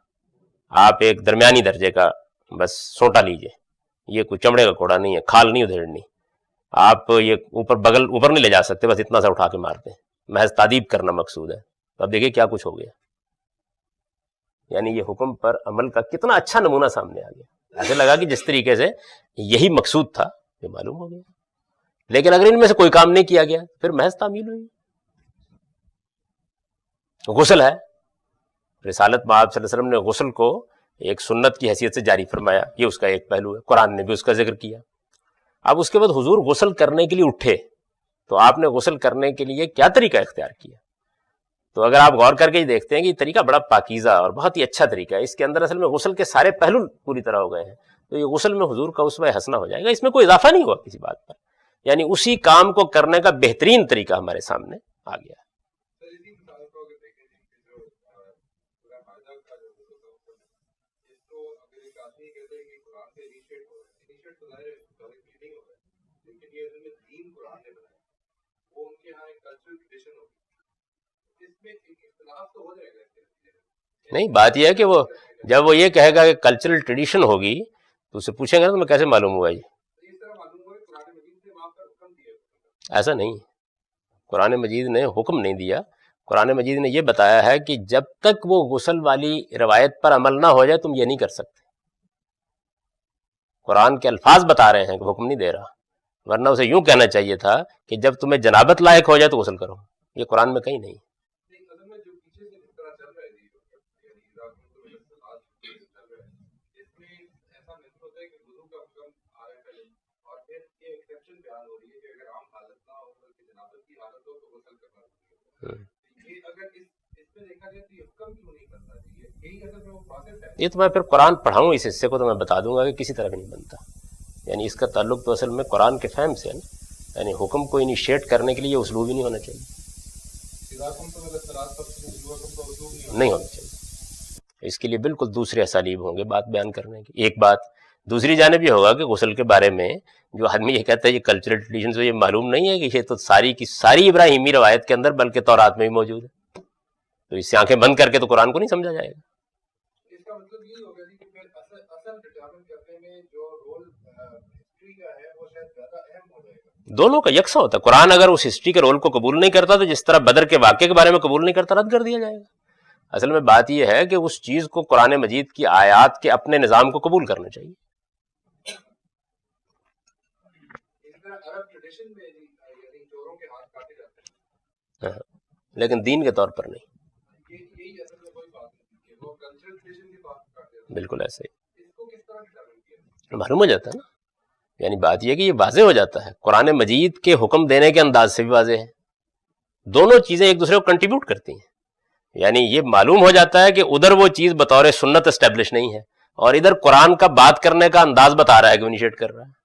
آپ ایک درمیانی درجے کا بس سوٹا لیجئے، یہ کوئی چمڑے کا کوڑا نہیں ہے، کھال نہیں ادھیڑنی، آپ یہ اوپر نہیں لے جا سکتے، بس اتنا سا اٹھا کے مارتے ہیں، محض تعدیب کرنا مقصود ہے۔ تو اب دیکھیے کیا کچھ ہو گیا، یعنی یہ حکم پر عمل کا کتنا اچھا نمونہ سامنے آ گیا۔ ایسے لگا کہ جس طریقے سے یہی مقصود تھا یہ معلوم ہو گیا۔ لیکن اگر ان میں سے کوئی کام نہیں کیا گیا پھر محض تعمیل ہوئی۔ غسل ہے، رسالت میں آپ صلی اللہ علیہ وسلم نے غسل کو ایک سنت کی حیثیت سے جاری فرمایا، یہ اس کا ایک پہلو ہے، قرآن نے بھی اس کا ذکر کیا۔ اب اس کے بعد حضور غسل کرنے کے لیے اٹھے تو آپ نے غسل کرنے کے لیے کیا طریقہ اختیار کیا؟ تو اگر آپ غور کر کے دیکھتے ہیں کہ یہ طریقہ بڑا پاکیزہ اور بہت ہی اچھا طریقہ ہے، اس کے اندر اصل میں غسل کے سارے پہلو پوری طرح ہو گئے ہیں، تو یہ غسل میں حضور کا اسوہ حسنہ ہو جائے گا، اس میں کوئی اضافہ نہیں ہوا کسی بات پر، یعنی اسی کام کو کرنے کا بہترین طریقہ ہمارے سامنے آ گیا۔ نہیں، بات یہ ہے کہ وہ جب وہ یہ کہے گا کہ کلچرل ٹریڈیشن ہوگی تو اسے پوچھیں گے نا تمہیں کیسے معلوم ہوا جی؟ ایسا نہیں، قرآن مجید نے حکم نہیں دیا، قرآن مجید نے یہ بتایا ہے کہ جب تک وہ غسل والی روایت پر عمل نہ ہو جائے تم یہ نہیں کر سکتے۔ قرآن کے الفاظ بتا رہے ہیں کہ حکم نہیں دے رہا، ورنہ اسے یوں کہنا چاہیے تھا کہ جب تمہیں جنابت لائق ہو جائے تو غسل کرو، یہ قرآن میں کہیں نہیں۔ یہ تو میں پھر قرآن پڑھاؤں اس حصے کو تو میں بتا دوں گا کہ کسی طرح بھی نہیں بنتا، یعنی اس کا تعلق تو اصل میں قرآن کے فہم سے ہے نا، یعنی حکم کو انیشیٹ کرنے کے لیے اسلوب ہی نہیں ہونا چاہیے، نہیں ہونا چاہیے، اس کے لیے بالکل دوسرے اسالیب ہوں گے بات بیان کرنے کی۔ ایک بات، دوسری جانب یہ ہوگا کہ غسل کے بارے میں جو آدمی یہ کہتا ہے یہ کلچرل ٹریڈیشن سے، یہ معلوم نہیں ہے کہ یہ تو ساری کی ساری ابراہیمی روایت کے اندر بلکہ تورات میں بھی موجود ہے، تو اس سے آنکھیں بند کر کے تو قرآن کو نہیں سمجھا جائے گا۔ اس کا مطلب یہ ہوگا کہ پھر اصل ڈٹرمن کرنے میں جو رول ہسٹری کا ہے وہ شاید زیادہ اہم ہو جائے گا۔ دونوں کا یکساں ہوتا ہے، قرآن اگر اس ہسٹری کے رول کو قبول نہیں کرتا تو جس طرح بدر کے واقعے کے بارے میں قبول نہیں کرتا رد کر دیا جائے گا۔ اصل میں بات یہ ہے کہ اس چیز کو قرآن مجید کی آیات کے اپنے نظام کو قبول کرنا چاہیے۔ لیکن دین کے طور پر نہیں، بالکل ایسے ہی معلوم ہو جاتا ہے نا، یعنی بات یہ کہ یہ واضح ہو جاتا ہے، قرآن مجید کے حکم دینے کے انداز سے بھی واضح ہے، دونوں چیزیں ایک دوسرے کو کنٹریبیوٹ کرتی ہیں، یعنی یہ معلوم ہو جاتا ہے کہ ادھر وہ چیز بطور سنت اسٹیبلش نہیں ہے اور ادھر قرآن کا بات کرنے کا انداز بتا رہا ہے کہ انیشیٹ کر رہا ہے،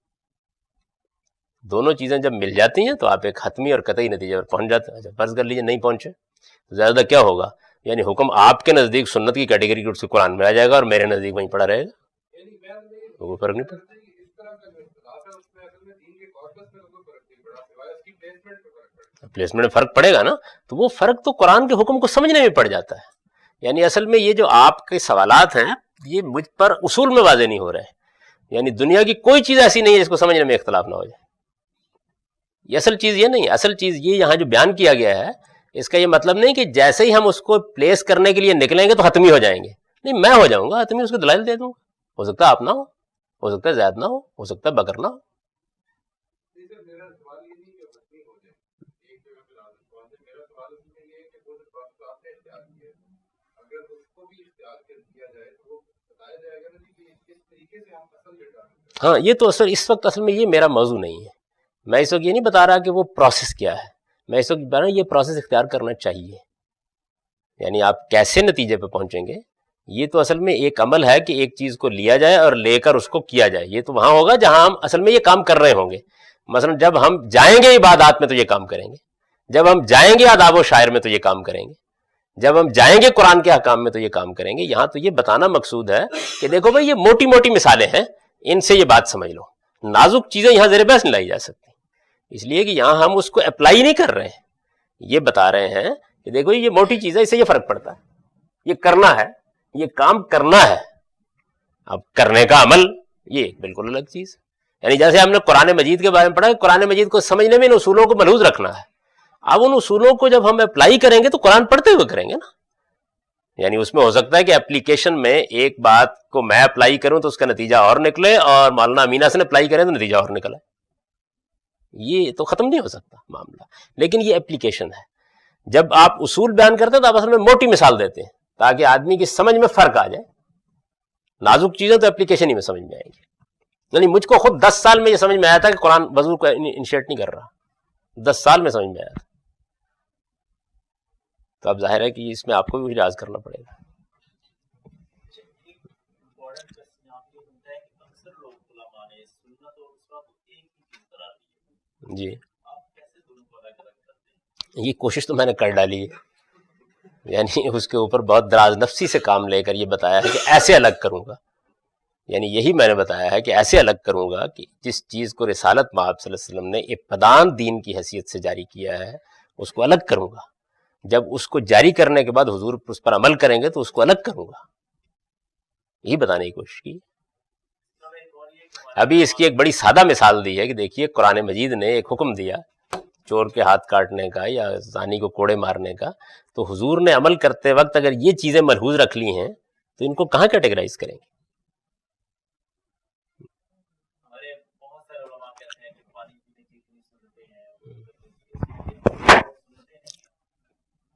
دونوں چیزیں جب مل جاتی ہیں تو آپ ایک حتمی اور قطعی نتیجے پر پہنچ جاتے ہیں۔ فرض کر لیجیے نہیں پہنچے تو زیادہ کیا ہوگا، یعنی حکم آپ کے نزدیک سنت کی کیٹیگری کے اس کے قرآن میں آ جائے گا اور میرے نزدیک وہیں پڑا رہے گا، وہ فرق نہیں پڑتا۔ پلیسمنٹ میں فرق پڑے گا نا، تو وہ فرق تو قرآن کے حکم کو سمجھنے میں پڑ جاتا ہے، یعنی اصل میں یہ جو آپ کے سوالات ہیں یہ مجھ پر اصول میں واضح نہیں ہو رہے ہیں، یعنی دنیا کی کوئی چیز ایسی نہیں ہے جس کو سمجھنے میں اختلاف نہ ہو جائے، یہ اصل چیز یہ نہیں، اصل چیز یہ یہاں جو بیان کیا گیا ہے اس کا یہ مطلب نہیں کہ جیسے ہی ہم اس کو پلیس کرنے کے لیے نکلیں گے تو حتمی ہو جائیں گے، نہیں، میں ہو جاؤں گا حتمی، اس کو دلائل دے دوں گا، ہو سکتا ہے آپ نہ ہو سکتا ہے زید نہ ہو سکتا ہے بکر نہ ہو۔ اگر اس کو بھی اختیار کر دیا جائے تو وہ بتایا جائے گا نا کہ کس طریقے سے ہم اصل ڈٹرمن. ہاں یہ تو اس وقت اصل میں یہ میرا موضوع نہیں ہے. میں اس وقت یہ نہیں بتا رہا کہ وہ پروسیس کیا ہے، میں اس وقت بتا رہا ہوں یہ پروسیس اختیار کرنا چاہیے. یعنی آپ کیسے نتیجے پہ پہنچیں گے، یہ تو اصل میں ایک عمل ہے کہ ایک چیز کو لیا جائے اور لے کر اس کو کیا جائے. یہ تو وہاں ہوگا جہاں ہم اصل میں یہ کام کر رہے ہوں گے. مثلا جب ہم جائیں گے عبادات میں تو یہ کام کریں گے، جب ہم جائیں گے آداب و شاعر میں تو یہ کام کریں گے، جب ہم جائیں گے قرآن کے احکام میں تو یہ کام کریں گے. یہاں تو یہ بتانا مقصود ہے کہ دیکھو بھائی یہ موٹی موٹی مثالیں ہیں، ان سے یہ بات سمجھ لو. نازک چیزیں یہاں زیر بحث نہیں لائی جا سکتی، اس لیے کہ یہاں ہم اس کو اپلائی نہیں کر رہے ہیں، یہ بتا رہے ہیں کہ دیکھو یہ موٹی چیز ہے، اس سے یہ فرق پڑتا ہے، یہ کرنا ہے، یہ کام کرنا ہے. اب کرنے کا عمل یہ بالکل الگ چیز. یعنی جیسے ہم نے قرآن مجید کے بارے میں پڑھا کہ قرآن مجید کو سمجھنے میں ان اصولوں کو ملحوظ رکھنا ہے. اب ان اصولوں کو جب ہم اپلائی کریں گے تو قرآن پڑھتے ہوئے کریں گے نا. یعنی اس میں ہو سکتا ہے کہ اپلیکیشن میں ایک بات کو میں اپلائی کروں تو اس کا نتیجہ اور نکلے، اور مولانا امین حسن اپلائی کریں تو نتیجہ اور نکلا. یہ تو ختم نہیں ہو سکتا معاملہ. لیکن یہ اپلیکیشن ہے. جب آپ اصول بیان کرتے ہیں تو آپ اصل میں موٹی مثال دیتے ہیں تاکہ آدمی کی سمجھ میں فرق آ جائے. نازک چیزیں تو اپلیکیشن ہی میں سمجھ میں آئیں گی. یعنی مجھ کو خود 10 سال میں یہ سمجھ میں آیا تھا کہ قرآن وضو کو انیشیٹ نہیں کر رہا، 10 سال میں سمجھ میں آیا تھا. تو اب ظاہر ہے کہ اس میں آپ کو بھی اجاز کرنا پڑے گا. جی یہ کوشش تو میں نے کر ڈالی ہے. یعنی اس کے اوپر بہت دراز نفسی سے کام لے کر یہ بتایا ہے کہ ایسے الگ کروں گا. یعنی یہی میں نے بتایا ہے کہ ایسے الگ کروں گا کہ جس چیز کو رسالت مآب صلی اللہ علیہ وسلم نے ابتداً دین کی حیثیت سے جاری کیا ہے اس کو الگ کروں گا. جب اس کو جاری کرنے کے بعد حضور اس پر عمل کریں گے تو اس کو الگ کروں گا. یہی بتانے کی کوشش کی. ابھی اس کی ایک بڑی سادہ مثال دی ہے کہ دیکھیے قرآن مجید نے ایک حکم دیا چور کے ہاتھ کاٹنے کا یا زانی کو کوڑے مارنے کا، تو حضور نے عمل کرتے وقت اگر یہ چیزیں ملحوظ رکھ لی ہیں تو ان کو کہاں کیٹیگرائز کریں گے؟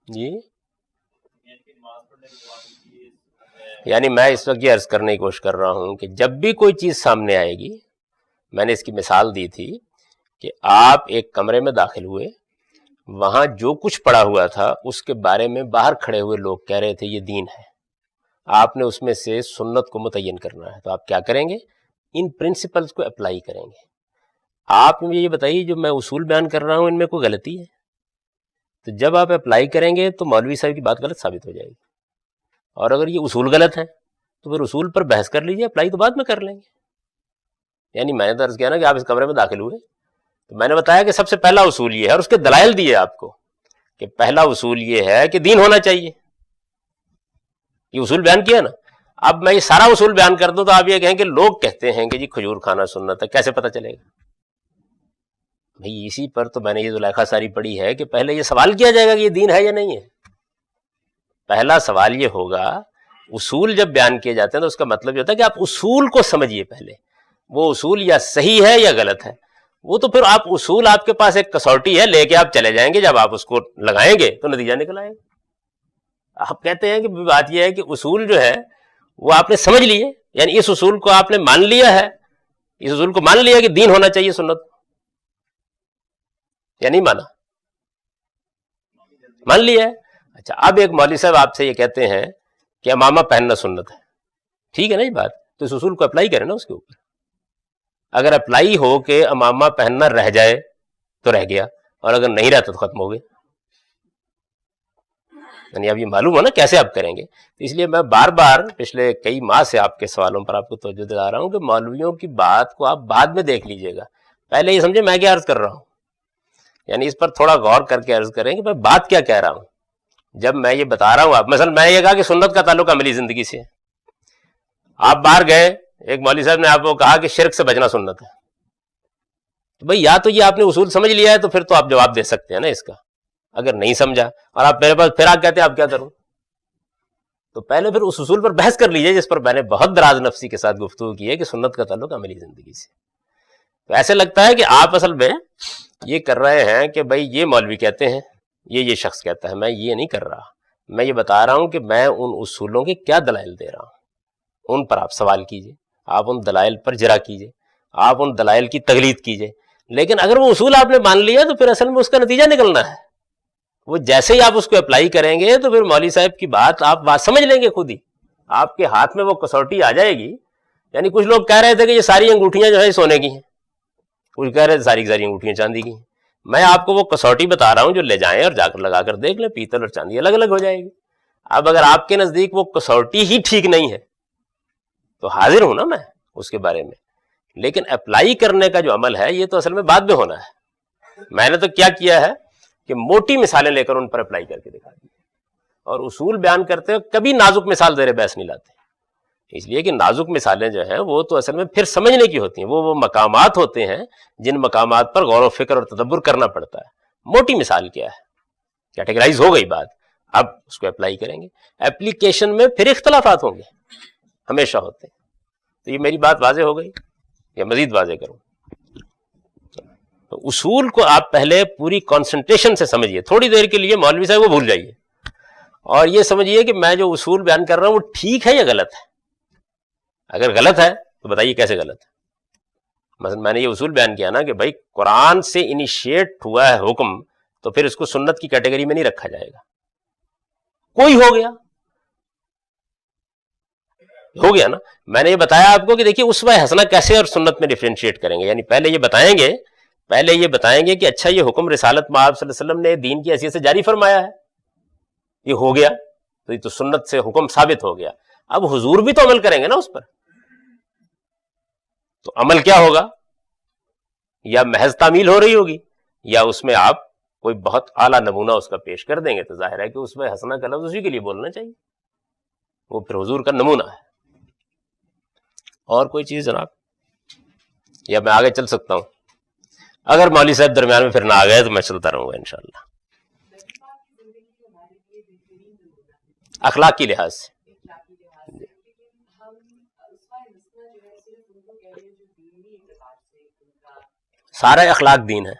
جی یعنی میں اس وقت یہ عرض کرنے کی کوشش کر رہا ہوں کہ جب بھی کوئی چیز سامنے آئے گی، میں نے اس کی مثال دی تھی کہ آپ ایک کمرے میں داخل ہوئے، وہاں جو کچھ پڑا ہوا تھا اس کے بارے میں باہر کھڑے ہوئے لوگ کہہ رہے تھے یہ دین ہے. آپ نے اس میں سے سنت کو متعین کرنا ہے، تو آپ کیا کریں گے؟ ان پرنسپلز کو اپلائی کریں گے. آپ مجھے یہ بتائیے جو میں اصول بیان کر رہا ہوں ان میں کوئی غلطی ہے؟ تو جب آپ اپلائی کریں گے تو مولوی صاحب کی بات غلط ثابت ہو جائے گی. اور اگر یہ اصول غلط ہے تو پھر اصول پر بحث کر لیجیے، اپلائی تو بعد میں کر لیں گے. یعنی میں نے تو عرض کیا نا کہ آپ اس کمرے میں داخل ہوئے تو میں نے بتایا کہ سب سے پہلا اصول یہ ہے، اور اس کے دلائل دیے آپ کو کہ پہلا اصول یہ ہے کہ دین ہونا چاہیے. یہ اصول بیان کیا نا. اب میں یہ سارا اصول بیان کر دوں تو آپ یہ کہیں کہ لوگ کہتے ہیں کہ جی کھجور کھانا سنت ہے، کیسے پتہ چلے گا؟ بھئی اسی پر تو میں نے یہ زلیخا ساری پڑھی ہے کہ پہلے یہ سوال کیا جائے گا کہ یہ دین ہے یا نہیں ہے. پہلا سوال یہ ہوگا، اصول جب بیان کیے جاتے ہیں تو اس کا مطلب یہ ہوتا ہے کہ آپ اصول کو سمجھیے پہلے، وہ اصول یا صحیح ہے یا غلط ہے. وہ تو پھر آپ اصول آپ کے پاس ایک کسوٹی ہے، لے کے آپ چلے جائیں گے، جب آپ اس کو لگائیں گے تو نتیجہ نکل آئے گا. آپ کہتے ہیں کہ بات یہ ہے کہ اصول جو ہے وہ آپ نے سمجھ لیے، یعنی اس اصول کو آپ نے مان لیا ہے، اس اصول کو مان لیا کہ دین ہونا چاہیے سنت، یا نہیں مانا؟ مان لیا ہے. اچھا اب ایک مولوی صاحب آپ سے یہ کہتے ہیں کہ امامہ پہننا سنت ہے، ٹھیک ہے نا یہ بات، تو اس اصول کو اپلائی کریں نا اس کے اوپر. اگر اپلائی ہو کہ امامہ پہننا رہ جائے تو رہ گیا، اور اگر نہیں رہتا تو ختم ہو گیا. یعنی اب یہ معلوم ہو نا کیسے آپ کریں گے. اس لیے میں بار بار پچھلے کئی ماہ سے آپ کے سوالوں پر آپ کو توجہ دلا رہا ہوں کہ مولویوں کی بات کو آپ بعد میں دیکھ لیجئے گا، پہلے یہ سمجھے میں کیا عرض کر رہا ہوں. یعنی اس پر تھوڑا غور کر کے عرض کریں کہ میں بات کیا کہہ رہا ہوں. جب میں یہ بتا رہا ہوں آپ مثلا میں یہ کہا کہ سنت کا تعلق عملی زندگی سے، آپ باہر گئے، ایک مولوی صاحب نے آپ کو کہا کہ شرک سے بچنا سنت ہے، تو بھئی یا تو یہ آپ نے اصول سمجھ لیا ہے تو پھر تو آپ جواب دے سکتے ہیں نا اس کا. اگر نہیں سمجھا اور آپ میرے پاس پھر آپ کہتے ہیں آپ کیا کروں، تو پہلے پھر اس اصول پر بحث کر لیجئے جس پر میں نے بہت دراز نفسی کے ساتھ گفتگو کی ہے کہ سنت کا تعلق عملی زندگی سے. تو ایسے لگتا ہے کہ آپ اصل میں یہ کر رہے ہیں کہ بھئی یہ مولوی کہتے ہیں، یہ شخص کہتا ہے، میں یہ نہیں کر رہا. میں یہ بتا رہا ہوں کہ میں ان اصولوں کے کیا دلائل دے رہا ہوں، ان پر آپ سوال کیجئے، آپ ان دلائل پر جرا کیجئے، آپ ان دلائل کی تقلید کیجئے. لیکن اگر وہ اصول آپ نے مان لیا تو پھر اصل میں اس کا نتیجہ نکلنا ہے. وہ جیسے ہی آپ اس کو اپلائی کریں گے تو پھر مولوی صاحب کی بات سمجھ لیں گے خود ہی، آپ کے ہاتھ میں وہ کسوٹی آ جائے گی. یعنی کچھ لوگ کہہ رہے تھے کہ یہ ساری انگوٹھیاں جو ہے سونے کی ہیں، کچھ کہہ رہے تھے ساری کی ساری انگوٹھیاں چاندی کی ہیں. میں آپ کو وہ کسوٹی بتا رہا ہوں جو لے جائیں اور جا کر لگا کر دیکھ لیں، پیتل اور چاندی الگ الگ ہو جائے گی. اب اگر آپ کے نزدیک وہ کسوٹی ہی ٹھیک نہیں ہے تو حاضر ہوں نا میں اس کے بارے میں، لیکن اپلائی کرنے کا جو عمل ہے یہ تو اصل میں بعد میں ہونا ہے. میں نے تو کیا کیا ہے کہ موٹی مثالیں لے کر ان پر اپلائی کر کے دکھا دی، اور اصول بیان کرتے ہوئے کبھی نازک مثال زیر بحث نہیں لاتے، اس لیے کہ نازک مثالیں جو ہیں وہ تو اصل میں پھر سمجھنے کی ہوتی ہیں. وہ مقامات ہوتے ہیں جن مقامات پر غور و فکر اور تدبر کرنا پڑتا ہے. موٹی مثال کیا ہے، کیٹیگرائز ہو گئی بات، اب اس کو اپلائی کریں گے. اپلیکیشن میں پھر اختلافات ہوں گے، ہمیشہ ہوتے ہیں. تو یہ میری بات واضح ہو گئی یا مزید واضح کروں؟ تو اصول کو آپ پہلے پوری کانسنٹریشن سے سمجھیے. تھوڑی دیر کے لیے مولوی صاحب وہ بھول جائیے اور یہ سمجھیے کہ میں جو اصول بیان کر رہا ہوں وہ ٹھیک ہے یا غلط ہے. اگر غلط ہے تو بتائیے کیسے غلط ہے. مثلا میں نے یہ اصول بیان کیا نا کہ بھائی قرآن سے انیشیٹ ہوا ہے حکم تو پھر اس کو سنت کی کیٹیگری میں نہیں رکھا جائے گا. کوئی ہو گیا نا. میں نے یہ بتایا آپ کو کہ دیکھیے اسوہ حسنہ کیسے اور سنت میں ڈیفرینشیٹ کریں گے. یعنی پہلے یہ بتائیں گے کہ اچھا یہ حکم رسالت میں آپ صلی اللہ علیہ وسلم نے دین کی حیثیت سے جاری فرمایا ہے، یہ ہو گیا تو یہ تو سنت سے حکم ثابت ہو گیا. اب حضور بھی تو عمل کریں گے نا اس پر، تو عمل کیا ہوگا؟ یا محض تعمیل ہو رہی ہوگی یا اس میں آپ کوئی بہت اعلیٰ نمونہ اس کا پیش کر دیں گے. تو ظاہر ہے کہ اس میں حسنہ کا لفظ اسی کے لیے بولنا چاہیے، وہ پھر حضور کا نمونہ ہے. اور کوئی چیز جناب، یا میں آگے چل سکتا ہوں؟ اگر مولوی صاحب درمیان میں پھر نہ آ گئے تو میں چلتا رہوں گا انشاءاللہ. اخلاق کی لحاظ سے سارا اخلاق دین ہے.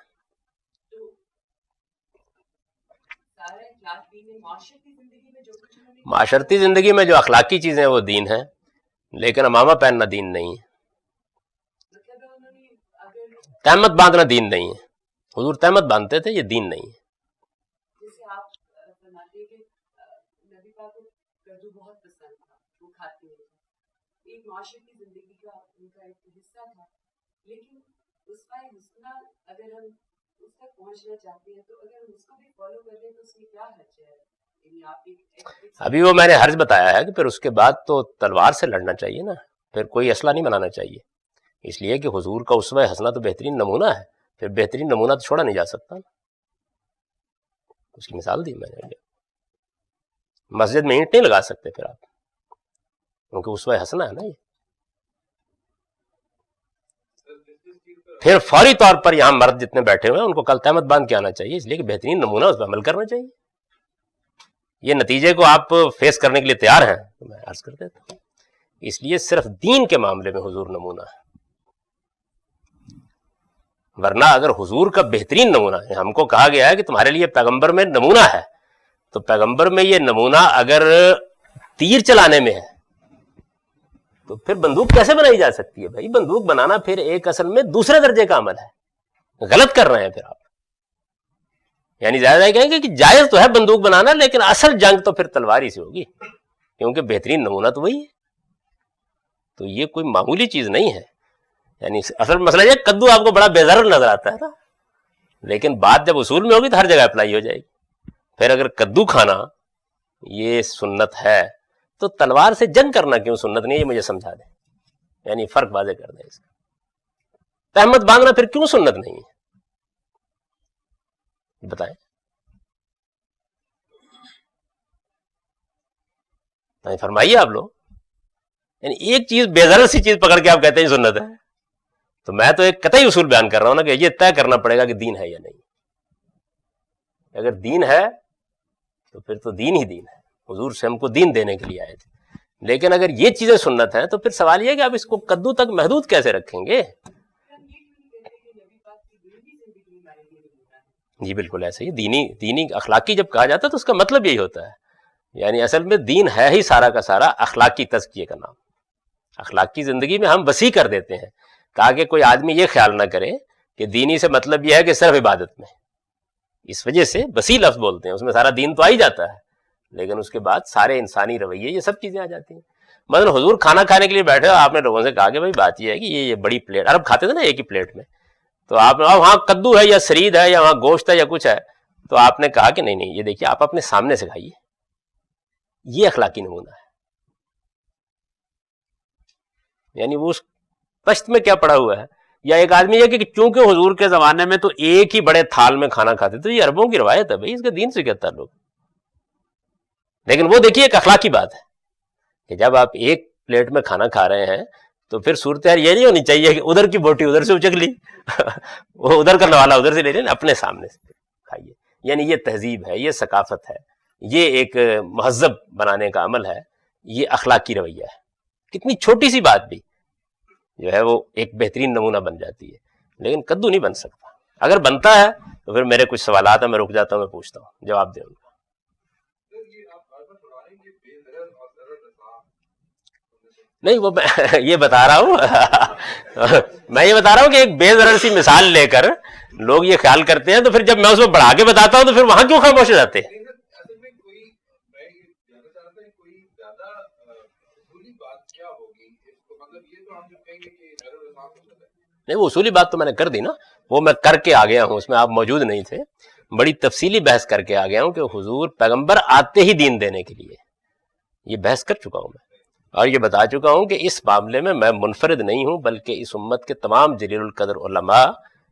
معاشرتی زندگی میں جو اخلاقی چیزیں ہیں وہ دین ہیں، لیکن امامہ پہننا دین نہیں ہے، تہمت باندھنا دین نہیں ہے. حضور تہمت باندھتے تھے، یہ دین نہیں ہے. ابھی وہ میں نے حرج بتایا ہے کہ پھر اس کے بعد تو تلوار سے لڑنا چاہیے نا، پھر کوئی اسلحہ نہیں بنانا چاہیے. اس لیے کہ حضور کا اسوہ حسنہ تو بہترین نمونہ ہے، پھر بہترین نمونہ تو چھوڑا نہیں جا سکتا نا. اس کی مثال دی میں نے. مسجد میں اینٹ نہیں لگا سکتے پھر آپ، کیونکہ اسوہ حسنہ ہے نا یہ. پھر فوری طور پر یہاں مرد جتنے بیٹھے ہوئے ہیں ان کو کل تہمت باندھ کے آنا چاہیے، اس لیے کہ بہترین نمونہ اس پہ عمل کرنا چاہیے. یہ نتیجے کو آپ فیس کرنے کے لیے تیار ہیں تو میں عرض کر دیتا ہوں. اس لیے صرف دین کے معاملے میں حضور نمونہ ہے، ورنہ اگر حضور کا بہترین نمونہ ہے، ہم کو کہا گیا ہے کہ تمہارے لیے پیغمبر میں نمونہ ہے، تو پیغمبر میں یہ نمونہ اگر تیر چلانے میں ہے تو پھر بندوق کیسے بنائی جا سکتی ہے؟ بھائی بندوق بنانا پھر ایک اصل میں دوسرے درجے کا عمل ہے، غلط کر رہے ہیں پھر آپ. یعنی زیادہ کہیں گے کہ جائز تو ہے بندوق بنانا، لیکن اصل جنگ تو پھر تلوار ہی سے ہوگی، کیونکہ بہترین نمونہ تو وہی ہے. تو یہ کوئی معمولی چیز نہیں ہے. یعنی اصل مسئلہ یہ کدو آپ کو بڑا بے ضرر نظر آتا ہے نا، لیکن بات جب اصول میں ہوگی تو ہر جگہ اپلائی ہو جائے گی. پھر اگر کدو کھانا یہ سنت ہے تو تلوار سے جنگ کرنا کیوں سنت نہیں ہے؟ یہ مجھے سمجھا دیں، یعنی فرق واضح کر دیں اس کا. تہمت باندھنا پھر کیوں سنت نہیں ہے بتائیں؟ فرمائیے آپ لوگ. یعنی ایک چیز بے ضرر سی چیز پکڑ کے آپ کہتے ہیں سنت ہے، تو میں تو ایک قطعی اصول بیان کر رہا ہوں نا کہ یہ طے کرنا پڑے گا کہ دین ہے یا نہیں. اگر دین ہے تو پھر تو دین ہی دین ہے، حضور سے ہم کو دین دینے کے لیے آئے تھے. لیکن اگر یہ چیزیں سنت ہیں تو پھر سوال یہ کہ آپ اس کو کدو تک محدود کیسے رکھیں گے؟ جی بالکل ایسے ہی دینی اخلاقی جب کہا جاتا ہے تو اس کا مطلب یہی ہوتا ہے. یعنی اصل میں دین ہے ہی سارا کا سارا اخلاقی تزکیے کا نام. اخلاقی زندگی میں ہم وسیع کر دیتے ہیں تاکہ کوئی آدمی یہ خیال نہ کرے کہ دینی سے مطلب یہ ہے کہ صرف عبادت میں. اس وجہ سے وسیع لفظ بولتے ہیں, اس میں سارا دین تو آ ہی جاتا ہے, لیکن اس کے بعد سارے انسانی رویے یہ سب چیزیں آ جاتی ہیں. مثلا حضور کھانا کھانے کے لیے بیٹھے, آپ نے لوگوں سے کہا کہ بھائی بات یہ ہے کہ یہ بڑی پلیٹ, عرب کھاتے تھے نا ایک ہی پلیٹ میں, تو آپ نے وہاں کدو ہے یا سرید ہے یا وہاں گوشت ہے یا کچھ ہے, تو آپ نے کہا کہ نہیں نہیں, یہ دیکھیے آپ اپنے سامنے سے کھائیے. یہ اخلاقی نمونہ ہے. یعنی وہ اس پشت میں کیا پڑا ہوا ہے. یا ایک آدمی ہے کہ چونکہ حضور کے زمانے میں تو ایک ہی بڑے تھال میں کھانا کھاتے تھے, یہ عربوں کی روایت ہے بھائی, اس کا دین سے کیا تعلق. لیکن وہ دیکھیے ایک اخلاقی بات ہے کہ جب آپ ایک پلیٹ میں کھانا کھا رہے ہیں تو پھر صورتحال یہ نہیں ہونی چاہیے کہ ادھر کی بوٹی ادھر سے اچک لی, وہ ادھر کا نوالا ادھر سے لے لیں, اپنے سامنے سے کھائیے. یعنی یہ تہذیب ہے, یہ ثقافت ہے, یہ ایک مہذب بنانے کا عمل ہے, یہ اخلاقی رویہ ہے. کتنی چھوٹی سی بات بھی جو ہے وہ ایک بہترین نمونہ بن جاتی ہے, لیکن کدو نہیں بن سکتا. اگر بنتا ہے تو پھر میرے کچھ سوالات ہیں, میں رک جاتا ہوں, میں پوچھتا ہوں, جواب دیں ان کا. نہیں وہ میں یہ بتا رہا ہوں میں یہ بتا رہا ہوں کہ ایک بے ضرر سی مثال لے کر لوگ یہ خیال کرتے ہیں, تو پھر جب میں اس کو بڑھا کے بتاتا ہوں تو پھر وہاں کیوں خاموش ہو جاتے ہیں. نہیں وہ اصولی بات تو میں نے کر دی نا, وہ میں کر کے آ گیا ہوں, اس میں آپ موجود نہیں تھے. بڑی تفصیلی بحث کر کے آ گیا ہوں کہ حضور پیغمبر آتے ہی دین دینے کے لیے, یہ بحث کر چکا ہوں میں, اور یہ بتا چکا ہوں کہ اس معاملے میں میں منفرد نہیں ہوں, بلکہ اس امت کے تمام جلیل القدر علماء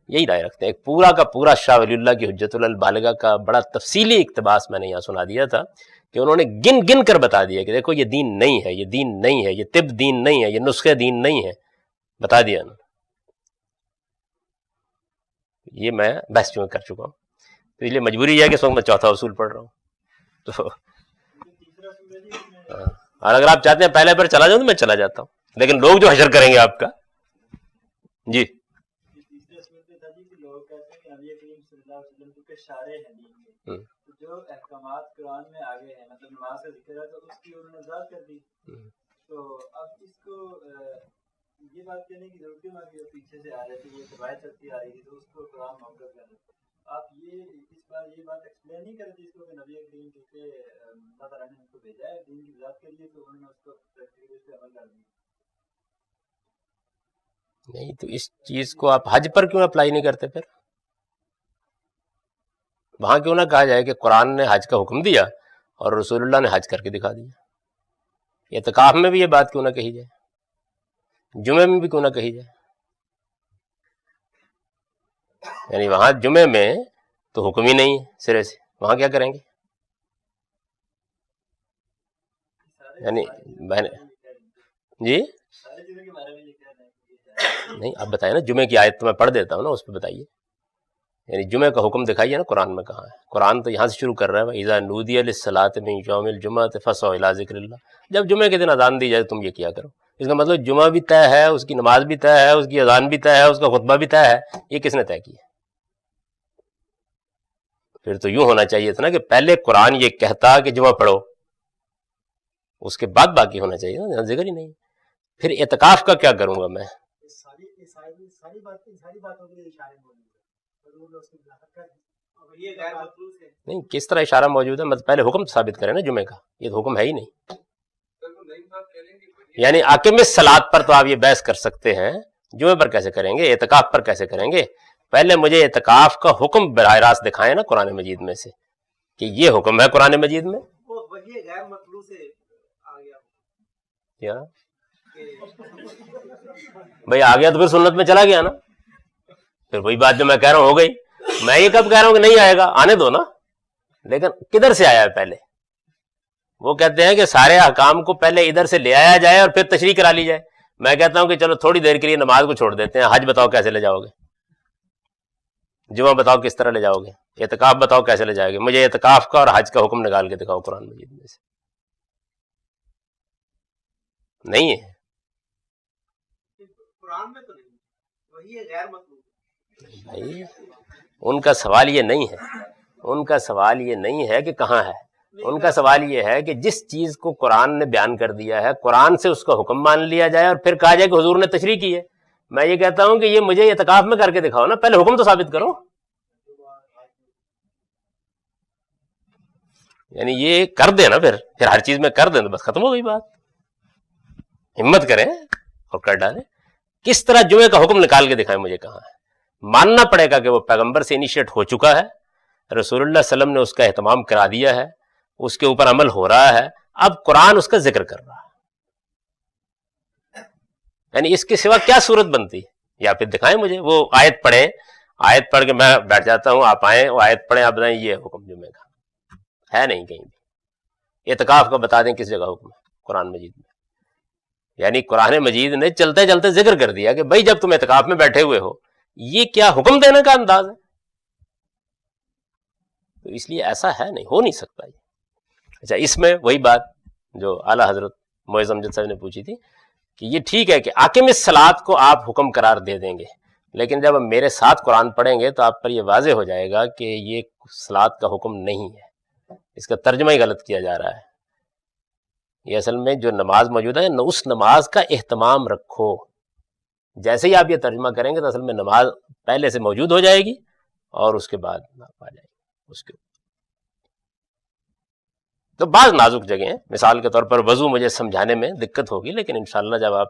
یہی رائے رکھتے ہیں. ایک پورا کا پورا شاہ ولی اللہ کی حجت البالغہ کا بڑا تفصیلی اقتباس میں نے یہاں سنا دیا تھا کہ انہوں نے گن گن کر بتا دیا کہ دیکھو یہ دین نہیں ہے, یہ دین نہیں ہے, یہ طب دین نہیں ہے, یہ نسخے دین نہیں ہے, بتا دیا انہوں نے. یہ میں بحث چونکہ کر چکا ہوں, تو اس لیے مجبوری یہ ہے کہ اس وقت میں چوتھا اصول پڑھ رہا ہوں. تو اور اگر آپ چاہتے ہیں پہلے پر چلا جاؤں تو میں چلا جاتا ہوں, لیکن لوگ جو حشر کریں گے آپ کا. جی جو احکامات قرآن میں آگے ہیں, مطلب نماز کا ذکر ہے تو اس کی انہوں نے وضاحت کر دی, تو اب اس کو یہ بات کہنے کی ضرورت ہے کہ پیچھے سے آ رہے تھے, یہ روایت چلتی آ رہی تھی, تو اس کو قرآن موقع کرنا. آپ یہ اس بار یہ بات ایکسپلین نہیں کر دی اس کو کہ نبی کریم کیونکہ اللہ تعالیٰ نے ان کو بھیجا ہے دین کی وضاحت کے لیے, تو انہوں نے اس کو پریکٹیکلی پہ عمل کر دیا. نہیں تو اس چیز کو آپ حج پر کیوں اپلائی نہیں کرتے, پھر وہاں کیوں نہ کہا جائے کہ قرآن نے حج کا حکم دیا اور رسول اللہ نے حج کر کے دکھا دیا. اعتکاف میں بھی یہ بات کیوں نہ کہی جائے, جمعے میں بھی کیوں نہ کہی جائے. یعنی وہاں جمعے میں تو حکم ہی نہیں ہے سرے سے, وہاں کیا کریں گے. یعنی جی نہیں آپ بتائیے نا, جمعے کی آیت تو میں پڑھ دیتا ہوں نا, اس پہ بتائیے. یعنی جمعے کا حکم دکھائیے نا قرآن میں کہاں ہے. قرآن تو یہاں سے شروع کر رہا ہے, اذا نودی للصلاۃ من یوم الجمعۃ فاسعوا الی ذکر اللہ. جب جمعے کے دن اذان دی جائے تم یہ کیا کرو. اس کا مطلب جمعہ بھی طے ہے, اس کی نماز بھی طے ہے, اس کی اذان بھی طے ہے, اس کا خطبہ بھی طے ہے. یہ کس نے طے کیا؟ پھر تو یوں ہونا چاہیے تھا نا کہ پہلے قرآن یہ کہتا کہ جمعہ پڑھو, اس کے بعد باقی ہونا چاہیے نا, ذکر ہی نہیں. پھر اعتکاف کا کیا کروں گا میں؟ نہیں کس طرح اشارہ موجود ہے, مطلب پہلے حکم ثابت کرے نا جمعے کا, یہ تو حکم ہے ہی نہیں. یعنی حاکم الصلاۃ پر تو آپ یہ بحث کر سکتے ہیں, جمعے پر کیسے کریں گے, اعتکاف پر کیسے کریں گے. پہلے مجھے اعتکاف کا حکم براہ راست دکھائیں نا قرآن مجید میں سے کہ یہ حکم ہے قرآن مجید میں. کیا بھائی آ گیا تو پھر سنت میں چلا گیا نا, پھر وہی بات جو میں کہہ رہا ہوں ہو گئی. میں یہ کب کہہ رہا ہوں کہ نہیں آئے گا, آنے دو نا, لیکن کدھر سے آیا ہے پہلے. وہ کہتے ہیں کہ سارے احکام کو پہلے ادھر سے لے آیا جائے اور پھر تشریح کرا لی جائے. میں کہتا ہوں کہ چلو تھوڑی دیر کے لیے نماز کو چھوڑ دیتے ہیں, حج بتاؤ کیسے لے جاؤ گے, جمعہ بتاؤ کس طرح لے جاؤ گے, اعتکاف بتاؤ کیسے لے جاؤ گے. مجھے اعتکاف کا اور حج کا حکم نکال کے دکھاؤ قرآن مجید میں سے. نہیں ہے قرآن میں تو نہیں, وہی غیر مطلوب. نہیں, ان کا سوال یہ نہیں ہے, ان کا سوال یہ نہیں ہے کہ کہاں ہے, ان کا سوال یہ ہے کہ جس چیز کو قرآن نے بیان کر دیا ہے قرآن سے اس کا حکم مان لیا جائے اور پھر کہا جائے کہ حضور نے تشریح کی ہے. میں یہ کہتا ہوں کہ یہ مجھے اعتکاف میں کر کے دکھاؤ نا, پہلے حکم تو ثابت کرو. یعنی یہ کر دیں نا, پھر ہر چیز میں کر دیں تو بس ختم ہو گئی بات. ہمت کریں اور کر ڈالیں. کس طرح جمعے کا حکم نکال کے دکھائیں مجھے کہاں ہے. ماننا پڑے گا کہ وہ پیغمبر سے انیشیٹ ہو چکا ہے, رسول اللہ صلی اللہ علیہ وسلم نے اس کا اہتمام کرا دیا ہے, اس کے اوپر عمل ہو رہا ہے, اب قرآن اس کا ذکر کر رہا ہے. یعنی اس کے سوا کیا صورت بنتی ہے؟ یا پھر دکھائیں مجھے وہ آیت پڑھیں, آیت پڑھ کے میں بیٹھ جاتا ہوں, آپ آئیں وہ آیت پڑھیں, آپ بتائیں یہ حکم جمعے کا ہے نہیں کہیں بھی. اعتکاف کا بتا دیں کس جگہ حکم ہے قرآن مجید میں. یعنی قرآن مجید نے چلتے چلتے ذکر کر دیا کہ بھائی جب تم اعتکاف میں بیٹھے ہوئے ہو, یہ کیا حکم دینے کا انداز ہے؟ تو اس لیے ایسا ہے نہیں, ہو نہیں سکتا یہ. اچھا, اس میں وہی بات جو اعلیٰ حضرت معز امجد صاحب نے پوچھی تھی کہ یہ ٹھیک ہے کہ اقیم الصلاۃ کو آپ حکم قرار دے دیں گے, لیکن جب ہم میرے ساتھ قرآن پڑھیں گے تو آپ پر یہ واضح ہو جائے گا کہ یہ صلاۃ کا حکم نہیں ہے, اس کا ترجمہ ہی غلط کیا جا رہا ہے. یہ اصل میں جو نماز موجود ہے اس نماز کا اہتمام رکھو. جیسے ہی آپ یہ ترجمہ کریں گے تو اصل میں نماز پہلے سے موجود ہو جائے گی اور اس کے بعد آپ آ جائے گی اس کے. تو بعض نازک جگہیں ہیں, مثال کے طور پر وضو مجھے سمجھانے میں دقت ہوگی, لیکن انشاءاللہ جب آپ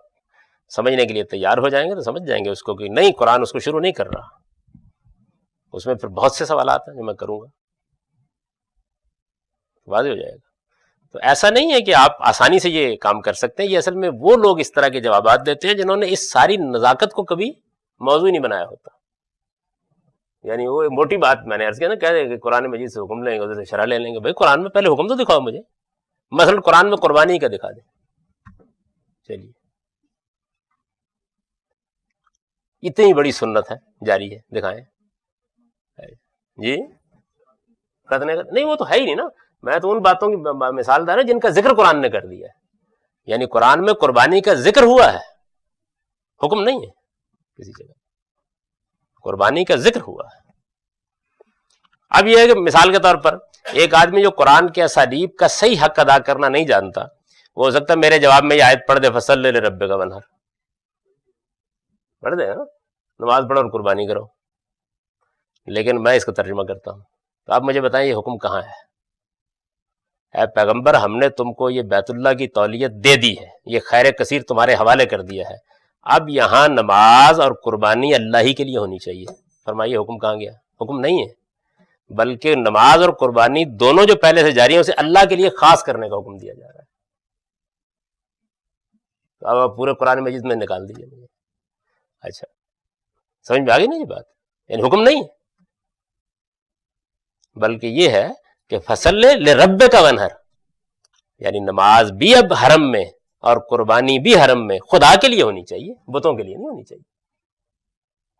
سمجھنے کے لیے تیار ہو جائیں گے تو سمجھ جائیں گے اس کو کہ نہیں قرآن اس کو شروع نہیں کر رہا. اس میں پھر بہت سے سوالات ہیں جو میں کروں گا, واضح ہو جائے گا. تو ایسا نہیں ہے کہ آپ آسانی سے یہ کام کر سکتے ہیں. یہ اصل میں وہ لوگ اس طرح کے جوابات دیتے ہیں جنہوں نے اس ساری نزاکت کو کبھی موضوع نہیں بنایا ہوتا. یعنی وہ موٹی بات میں نے عرض کیا نا, کہہ دیں کہ قرآن مجید سے حکم لیں گے, ادھر سے شرح لے لیں گے. بھائی قرآن میں پہلے حکم تو دکھاؤ مجھے. مثلا قرآن میں قربانی کا دکھا دیں. چلیے, اتنی بڑی سنت ہے جاری ہے, دکھائیں جی. ختنے کا نہیں, وہ تو ہے ہی نہیں نا. میں تو ان باتوں کی مثال دے رہا ہوں جن کا ذکر قرآن نے کر دیا ہے. یعنی قرآن میں قربانی کا ذکر ہوا ہے, حکم نہیں ہے کسی جگہ, قربانی کا ذکر ہوا ہے. اب یہ ہے کہ مثال کے طور پر ایک آدمی جو قرآن کے اسالیب کا صحیح حق ادا کرنا نہیں جانتا, وہ ہو سکتا ہے میرے جواب میں یہ آیت پڑھ دے فصلی لربک وانحر, پڑھ دے نا, نماز پڑھو اور قربانی کرو. لیکن میں اس کا ترجمہ کرتا ہوں. تو آپ مجھے بتائیں یہ حکم کہاں ہے؟ اے پیغمبر, ہم نے تم کو یہ بیت اللہ کی تولیت دے دی ہے, یہ خیر کثیر تمہارے حوالے کر دیا ہے. اب یہاں نماز اور قربانی اللہ ہی کے لیے ہونی چاہیے. فرمائیے حکم کہاں گیا؟ حکم نہیں ہے, بلکہ نماز اور قربانی دونوں جو پہلے سے جاری ہیں اسے اللہ کے لیے خاص کرنے کا حکم دیا جا رہا ہے. تو اب آپ پورے قرآن مجید میں نکال دیجیے مجھے. اچھا, سمجھ میں آ گئی نا یہ بات؟ یعنی حکم نہیں ہے, بلکہ یہ ہے کہ فصلی لربک وانحر, یعنی نماز بھی اب حرم میں اور قربانی بھی حرم میں خدا کے لیے ہونی چاہیے, بتوں کے لیے نہیں ہونی چاہیے.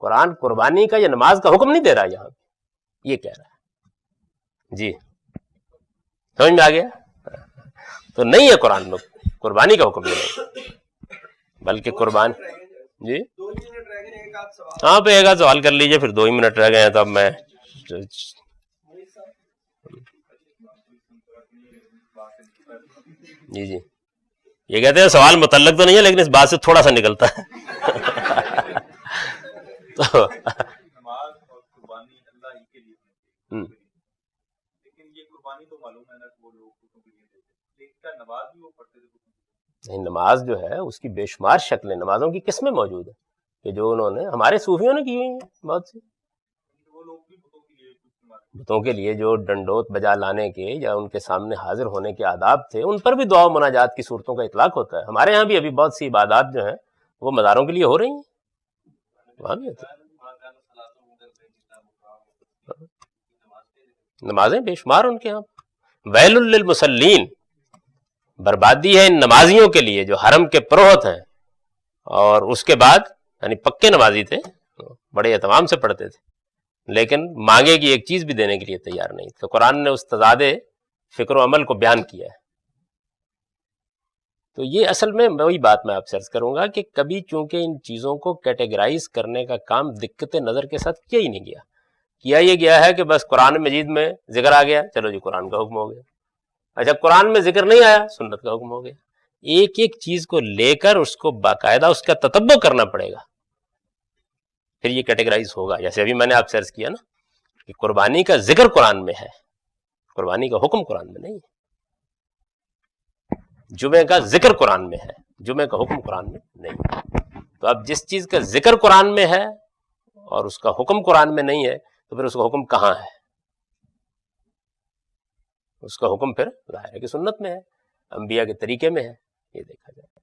قرآن قربانی کا یا نماز کا حکم نہیں دے رہا یہاں پہ, یہ کہہ رہا ہے. جی سمجھ میں آ گیا؟ تو نہیں ہے قرآن میں قربانی کا حکم نہیں, بلکہ قربان. جی ہاں پہ ایک آدھ سوال کر لیجیے, پھر 2 ہی منٹ رہ گئے ہیں. تو اب میں جی جی یہ کہتے ہیں سوال متعلق تو نہیں ہے لیکن اس بات سے تھوڑا سا نکلتا ہے. تو نماز اور قربانی اللہ ہی کے لیے, لیکن یہ قربانی تو معلوم ہے نا کہ وہ لوگ بتوں کے لیے دیتے, لیکن کیا نماز بھی وہ پڑھتے تھے؟ نہیں, نماز جو ہے اس کی بے شمار شکلیں, نمازوں کی قسمیں موجود ہیں کہ جو انہوں نے ہمارے صوفیوں نے کی ہوئی ہیں بہت سی. وہ لوگ بھی بتوں کے لیے جو ڈنڈوت بجا لانے کے یا ان کے سامنے حاضر ہونے کے آداب تھے, ان پر بھی دعا و مناجات کی صورتوں کا اطلاق ہوتا ہے. ہمارے ہاں بھی ابھی بہت سی عبادات جو ہیں وہ مزاروں کے لیے ہو رہی ہیں, وہاں بھی ہوتا ہے. نمازیں بے شمار ان کے یہاں. ویل للمصلین, بربادی ہے ان نمازیوں کے لیے جو حرم کے پروہت ہیں اور اس کے بعد یعنی پکے نمازی تھے, بڑے اہتمام سے پڑھتے تھے, لیکن مانگے کی ایک چیز بھی دینے کے لیے تیار نہیں. تو قرآن نے اس تضاد فکر و عمل کو بیان کیا ہے. تو یہ اصل میں وہی بات میں آپ سے عرض کروں گا کہ کبھی چونکہ ان چیزوں کو کیٹیگرائز کرنے کا کام دقت نظر کے ساتھ کیا ہی نہیں گیا. کیا یہ گیا ہے کہ بس قرآن مجید میں ذکر آ گیا, چلو جی قرآن کا حکم ہو گیا. اچھا قرآن میں ذکر نہیں آیا، سنت کا حکم ہو گیا. ایک ایک چیز کو لے کر اس کو باقاعدہ اس کا تتبع کرنا پڑے گا، پھر یہ کیٹیگرائز ہوگا. جیسے ابھی میں نے آپ سے عرض کیا نا کہ قربانی کا ذکر قرآن میں ہے، قربانی کا حکم قرآن میں نہیں ہے. جمعے کا ذکر قرآن میں ہے، جمعے کا حکم قرآن میں نہیں ہے. تو اب جس چیز کا ذکر قرآن میں ہے اور اس کا حکم قرآن میں نہیں ہے تو پھر اس کا حکم کہاں ہے؟ اس کا حکم پھر ظاہر ہے کہ سنت میں ہے، انبیاء کے طریقے میں ہے. یہ دیکھا جائے.